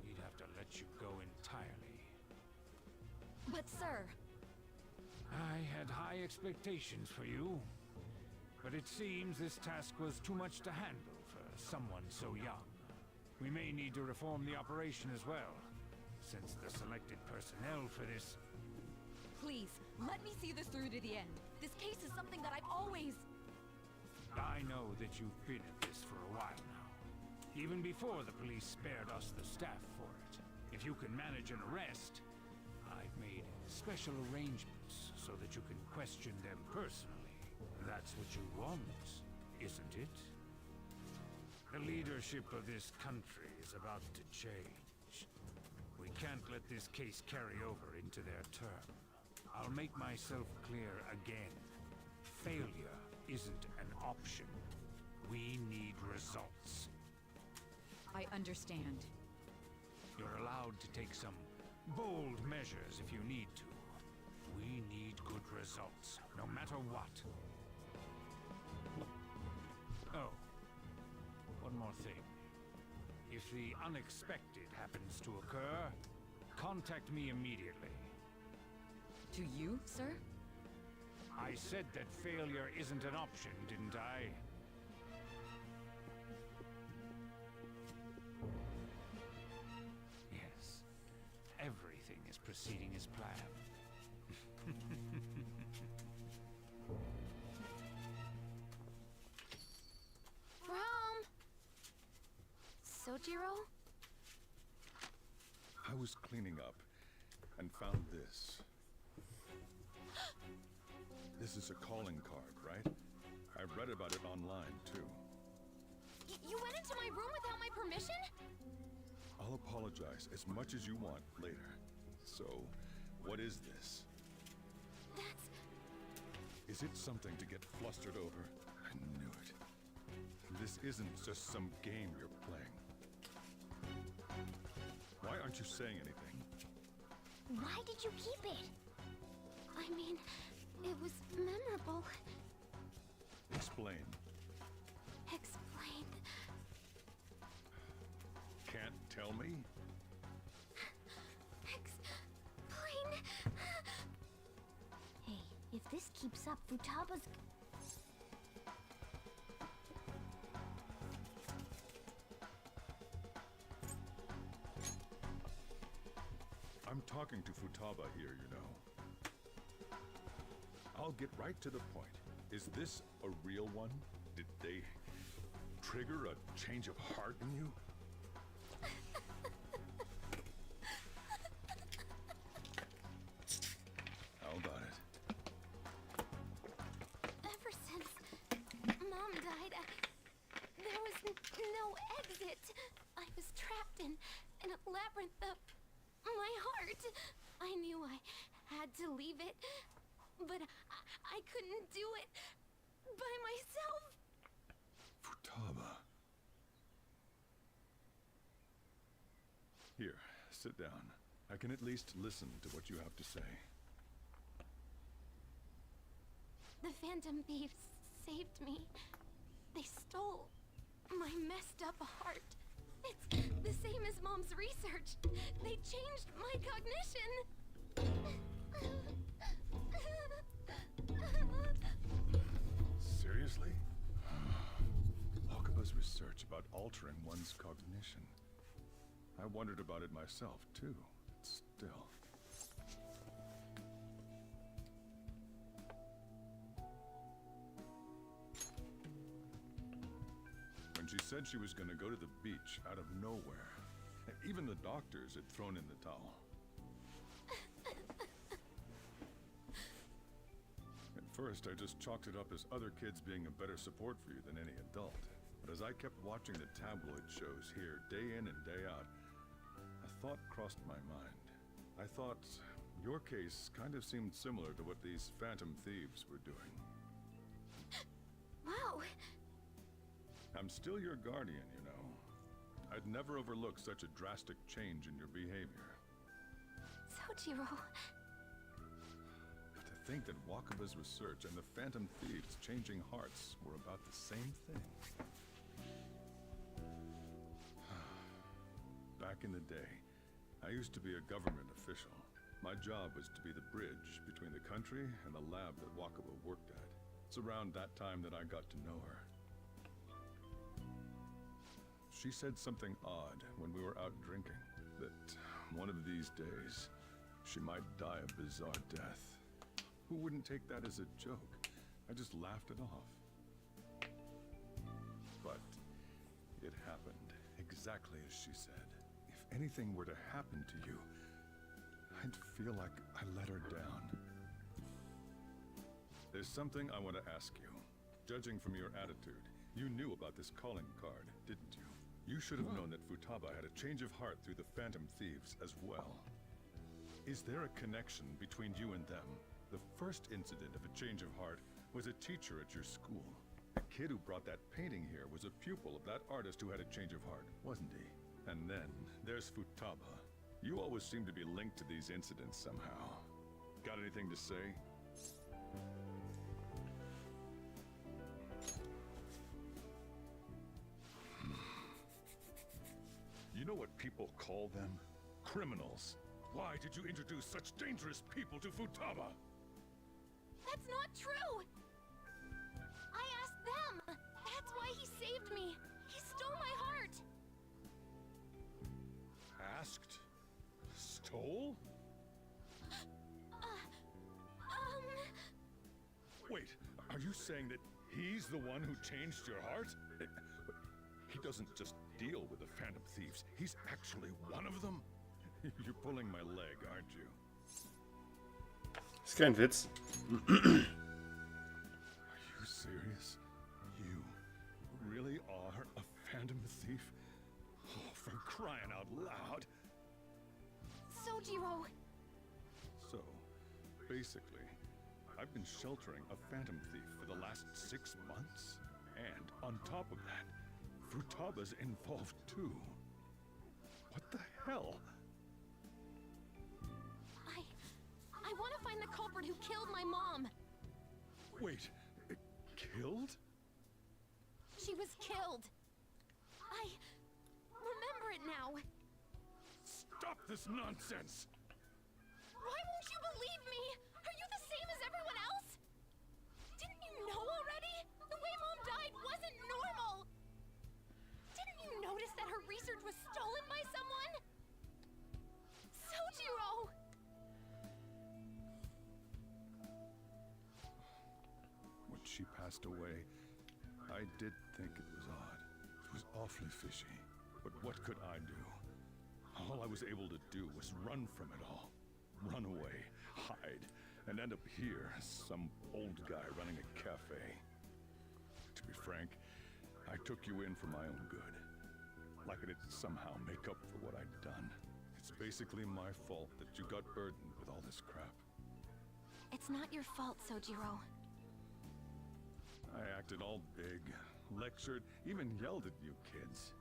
We'd have to let you go entirely. But sir... I had high expectations for you. But it seems this task was too much to handle for someone so young. We may need to reform the operation as well, since the selected personnel for this... Please, let me see this through to the end. This case is something that I've always... I know that you've been at this for a while now. Even before the police spared us the staff for it. If you can manage an arrest, I've made special arrangements so that you can question them personally. That's what you want, isn't it? The leadership of this country is about to change. We can't let this case carry over into their term. I'll make myself clear again. Failure isn't an option. We need results. I understand. You're allowed to take some bold measures if you need to. We need good results, no matter what. Oh, one more thing. If the unexpected happens to occur, contact me immediately. To you, sir? I said that failure isn't an option, didn't I? Yes. Everything is proceeding as planned. From Sojiro? I was cleaning up and found this. This is a calling card, right? I read about it online, too. You went into my room without my permission? I'll apologize as much as you want later. So, what is this? That's... Is it something to get flustered over? I knew it. This isn't just some game you're playing. Why aren't you saying anything? Why did you keep it? I mean, it was memorable. Explain. Explain. Can't tell me? Explain. Hey, if this keeps up, Futaba's... I'm talking to Futaba here, you know. I'll get right to the point. Is this a real one? Did they trigger a change of heart in you? How about it? Ever since Mom died, there was no exit. I was trapped in a labyrinth of my heart. I knew I had to leave it, but I couldn't do it by myself. Futaba. Here, sit down. I can at least listen to what you have to say. The Phantom Thieves saved me. They stole my messed up heart. It's the same as Mom's research. They changed my cognition. Seriously? Okaba's research about altering one's cognition. I wondered about it myself, too. Still. When she said she was going to go to the beach out of nowhere, even the doctors had thrown in the towel. At first, I just chalked it up as other kids being a better support for you than any adult. But as I kept watching the tabloid shows here, day in and day out, a thought crossed my mind. I thought your case kind of seemed similar to what these Phantom Thieves were doing. Wow. I'm still your guardian, you know. I'd never overlook such a drastic change in your behavior. Sojiro. To think that Wakaba's research and the Phantom Thieves' changing hearts were about the same thing. Back in the day, I used to be a government official. My job was to be the bridge between the country and the lab that Wakaba worked at. It's around that time that I got to know her. She said something odd when we were out drinking, that one of these days, she might die a bizarre death. Who wouldn't take that as a joke? I just laughed it off. But it happened exactly as she said. If anything were to happen to you, I'd feel like I let her down. There's something I want to ask you. Judging from your attitude, you knew about this calling card, didn't you? You should have known that Futaba had a change of heart through the Phantom Thieves as well. Is there a connection between you and them? The first incident of a change of heart was a teacher at your school. The kid who brought that painting here was a pupil of that artist who had a change of heart, wasn't he? And then there's Futaba. You always seem to be linked to these incidents somehow. Got anything to say? You know what people call them? Criminals. Why did you introduce such dangerous people to Futaba? That's not true! I asked them! That's why he saved me! He stole my heart! Asked? Stole? Wait, are you saying that he's the one who changed your heart? He doesn't just deal with the Phantom Thieves. He's actually one of them? You're pulling my leg, aren't you? Ist kein Witz. Are you serious? You really are a Phantom Thief? Oh, for crying out loud! Sojiro! So, basically, I've been sheltering a Phantom Thief for the last 6 months. And on top of that, Futaba's involved too. What the hell? I want to find the culprit who killed my mom! Wait, killed? She was killed! I remember it now! Stop this nonsense! Why won't you believe me? Are you the same as everyone else? Didn't you know already? The way Mom died wasn't normal! Didn't you notice that her research was stolen by someone? Sojiro! When she passed away, I did think it was odd. It was awfully fishy. But what could I do? All I was able to do was run from it all. Run away, hide, and end up here, some old guy running a cafe. To be frank, I took you in for my own good. Like I didn't somehow make up for what I'd done. It's basically my fault that you got burdened with all this crap. It's not your fault, Sojiro. I acted all big, lectured, even yelled at you kids.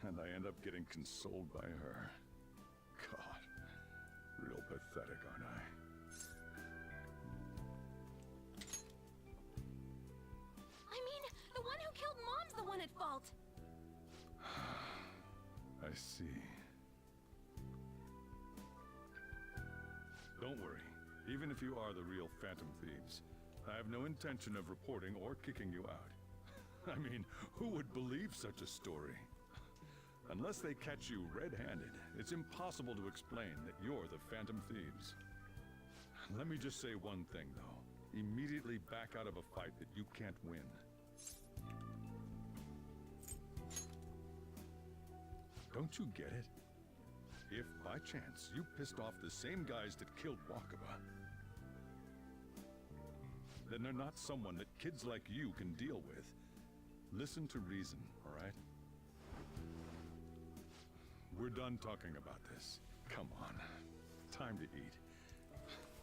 And I end up getting consoled by her. God, real pathetic, aren't I? I mean, the one who killed Mom's the one at fault! I see. Don't worry. Even if you are the real Phantom Thieves, I have no intention of reporting or kicking you out. I mean, who would believe such a story? Unless they catch you red-handed, it's impossible to explain that you're the Phantom Thieves. Let me just say one thing, though. Immediately back out of a fight that you can't win. Don't you get it? If, by chance, you pissed off the same guys that killed Wakaba, then they're not someone that kids like you can deal with. Listen to reason, all right? We're done talking about this. Come on. time to eat.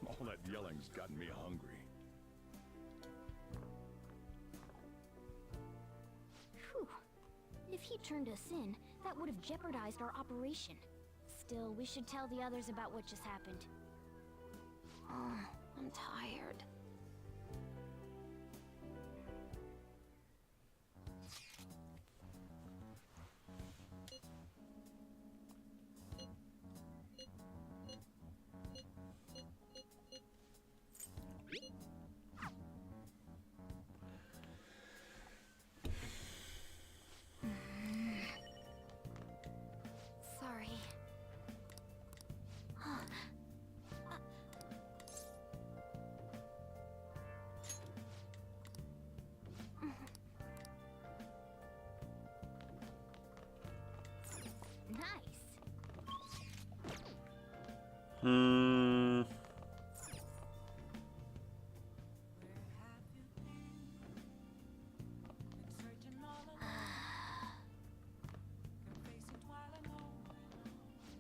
All that yelling's gotten me hungry. Phew. If he turned us in, that would have jeopardized our operation. Still, we should tell the others about what just happened. Oh, I'm tired. Sorry. Nice.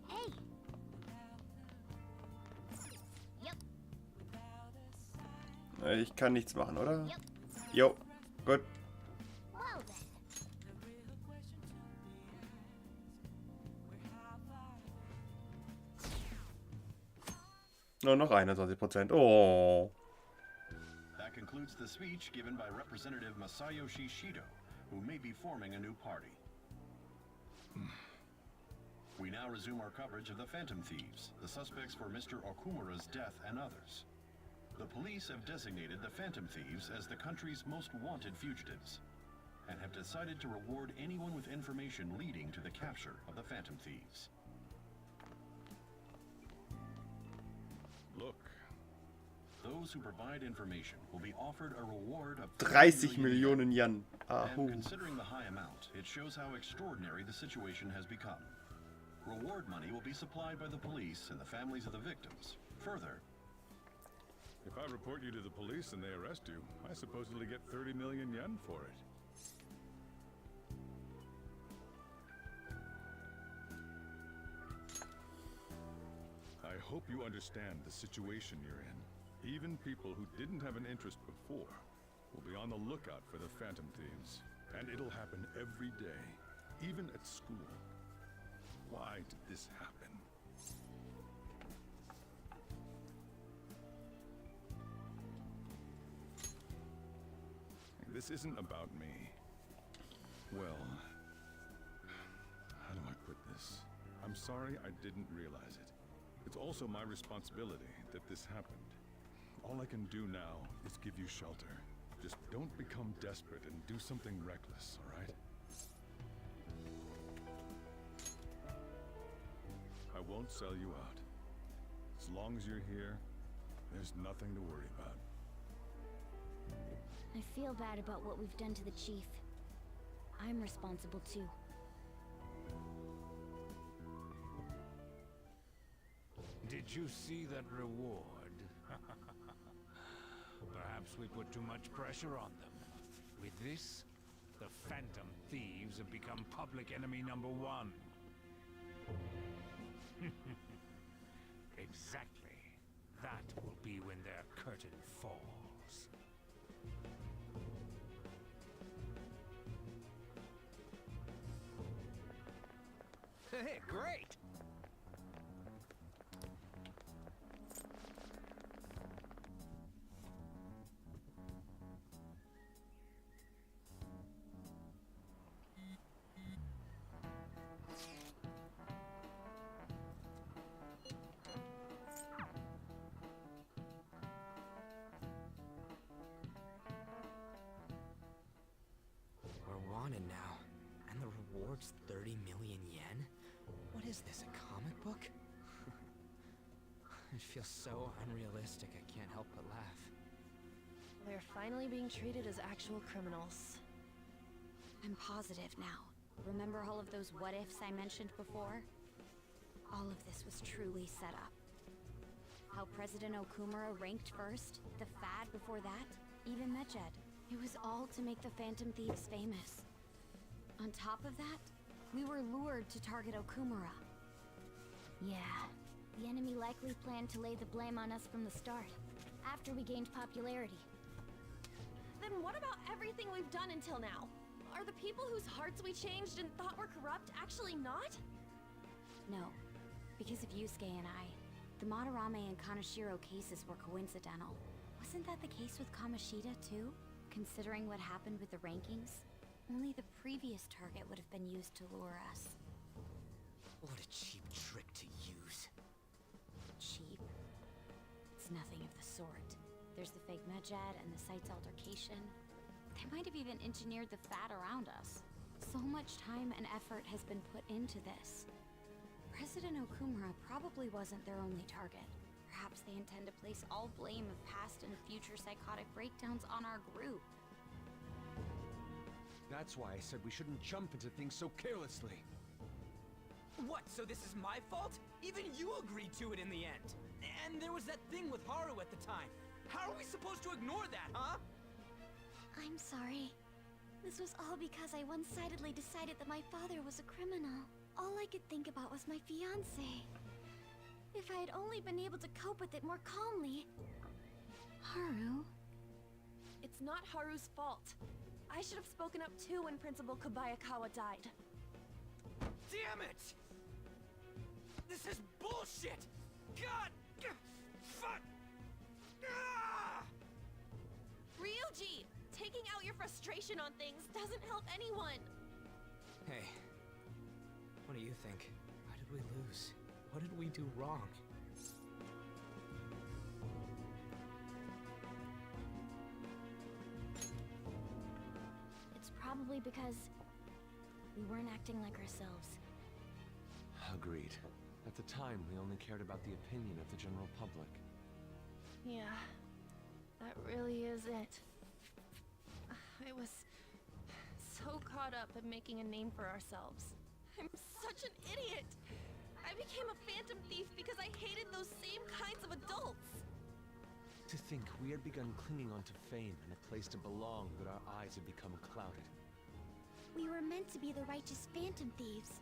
Hey. Ich kann nichts machen, oder? Jo, gut. Well then. Nur noch 21%. Oh. That concludes the speech given by Representative Masayoshi Shido, who may be forming a new party. We now resume our coverage of the Phantom Thieves, the suspects for Mr. Okumura's death and others. The police have designated the Phantom Thieves as the country's most wanted fugitives, and have decided to reward anyone with information leading to the capture of the Phantom Thieves. Look. Those who provide information will be offered a reward of 30 Millionen Yen. And considering the high amount, it shows how extraordinary the situation has become. Reward money will be supplied by the police and the families of the victims. Further, If I report you to the police and they arrest you, I supposedly get 30 million yen for it. I hope you understand the situation you're in. Even people who didn't have an interest before will be on the lookout for the Phantom Thieves. And it'll happen every day, even at school. Why did this happen? This isn't about me. Well, how do I put this? I'm sorry I didn't realize it. It's also my responsibility that this happened. All I can do now is give you shelter. Just don't become desperate and do something reckless, all right? I won't sell you out. As long as you're here, there's nothing to worry about. I feel bad about what we've done to the chief. I'm responsible too. Did you see that reward? Perhaps we put too much pressure on them. With this, the Phantom Thieves have become public enemy number 1. Exactly. That will be when their curtain falls. Hey, great! We're wanted now, and the reward's 30 million yen? What is this, a comic book? It feels so unrealistic I can't help but laugh. They're finally being treated as actual criminals. I'm positive now. Remember all of those what-ifs I mentioned before? All of this was truly set up. How President Okumura ranked first, the fad before that, even Mechad. It was all to make the Phantom Thieves famous. On top of that, we were lured to target Okumura. Yeah, The enemy likely planned to lay the blame on us from the start, after we gained popularity. Then what about everything we've done until now? Are the people whose hearts we changed and thought were corrupt actually not? No, because of Yusuke and I. The Madarame and Kaneshiro cases were coincidental. Wasn't that the case with Kamoshida, too? Considering what happened with the rankings? Only the previous target would have been used to lure us. What a cheap trick to use. Cheap? It's nothing of the sort. There's the fake Medjed and the site's altercation. They might have even engineered the fat around us. So much time and effort has been put into this. President Okumura probably wasn't their only target. Perhaps they intend to place all blame of past and future psychotic breakdowns on our group. That's why I said we shouldn't jump into things so carelessly. What, so this is my fault? Even you agreed to it in the end. And there was that thing with Haru at the time. How are we supposed to ignore that, huh? I'm sorry. This was all because I one-sidedly decided that my father was a criminal. All I could think about was my fiancé. If I had only been able to cope with it more calmly. Haru? It's not Haru's fault. I should have spoken up too when Principal Kobayakawa died. Damn it! This is bullshit! God! Fuck! Ah! Ryuji! Taking out your frustration on things doesn't help anyone! Hey, what do you think? Why did we lose? What did we do wrong? It's probably because we weren't acting like ourselves. Agreed. At the time, we only cared about the opinion of the general public. Yeah, that really is it. I was so caught up in making a name for ourselves. I'm such an idiot! I became a phantom thief because I hated those same kinds of adults! To think we had begun clinging onto fame and a place to belong, but our eyes had become clouded. We were meant to be the righteous phantom thieves,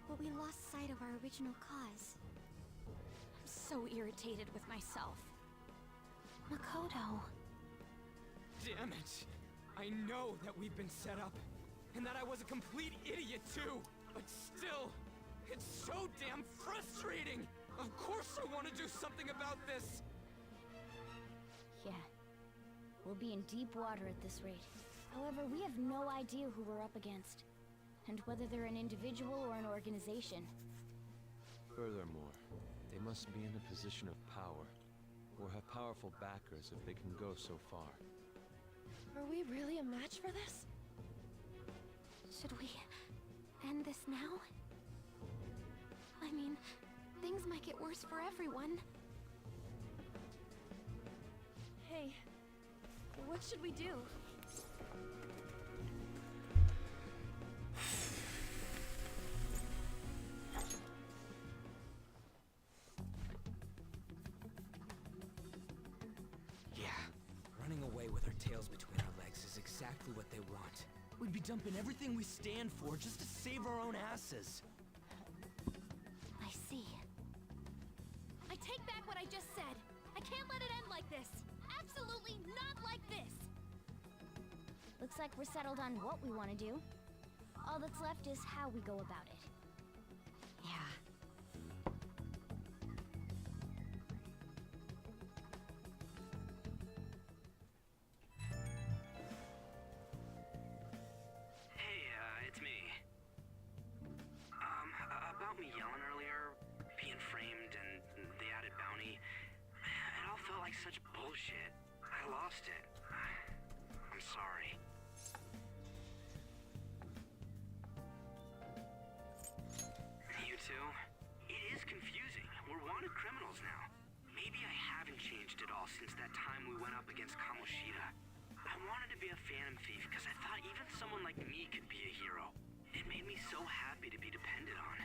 but we lost sight of our original cause. I'm so irritated with myself. Makoto. Damn it! I know that we've been set up, and that I was a complete idiot too! But still, it's so damn frustrating! Of course I want to do something about this! Yeah. We'll be in deep water at this rate. However, we have no idea who we're up against, and whether they're an individual or an organization. Furthermore, they must be in a position of power, or have powerful backers if they can go so far. Are we really a match for this? Should we end this now? I mean, things might get worse for everyone. Hey, what should we do? Yeah, running away with our tails between our legs is exactly what they want. We'd be dumping everything we stand for just to save our own asses. I see. I take back what I just said. I can't let it end like this. Absolutely not like this. Looks like we're settled on what we want to do. All that's left is how we go about it. Yeah. Hey, it's me. About me yelling earlier, being framed, and the added bounty, it all felt like such bullshit. I lost it. I'm sorry. You too? It is confusing. We're wanted criminals now. Maybe I haven't changed at all since that time we went up against Kamoshida. I wanted to be a phantom thief because I thought even someone like me could be a hero. It made me so happy to be depended on.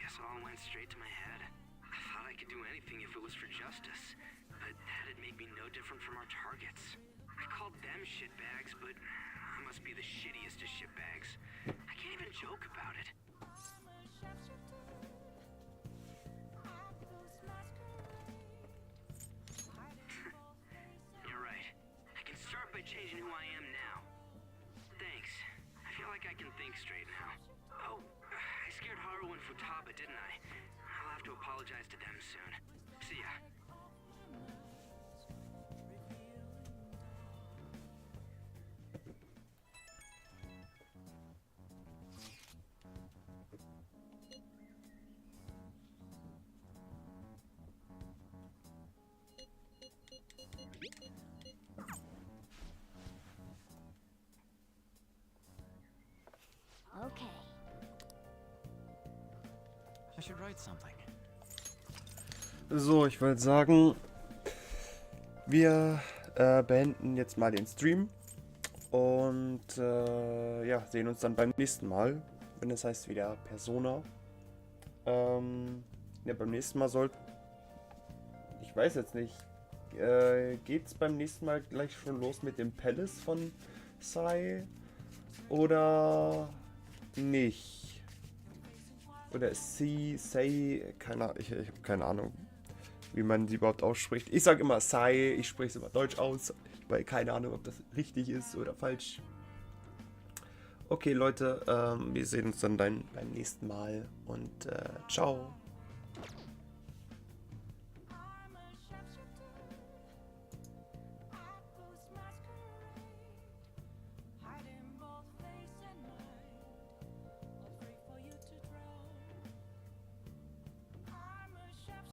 Guess it all went straight to my head. I thought I could do anything if it was for justice, but that'd make me no different from our targets. I called them shitbags, but I must be the shittiest of shitbags. I can't even joke about it. job it, didn't I? I'll have to apologize to them soon. See ya. Okay. I should write something. So, ich wollte sagen, wir beenden jetzt mal den Stream und ja, sehen uns dann beim nächsten Mal, wenn es heißt wieder Persona. Ja, beim nächsten Mal ich weiß jetzt nicht, geht's beim nächsten Mal gleich schon los mit dem Palace von Sai oder nicht? Oder ist Sai, ich habe keine Ahnung, wie man sie überhaupt ausspricht. Ich sage immer Sai, ich spreche es immer Deutsch aus, weil keine Ahnung, ob das richtig ist oder falsch. Okay, Leute, wir sehen uns dann beim nächsten Mal und ciao.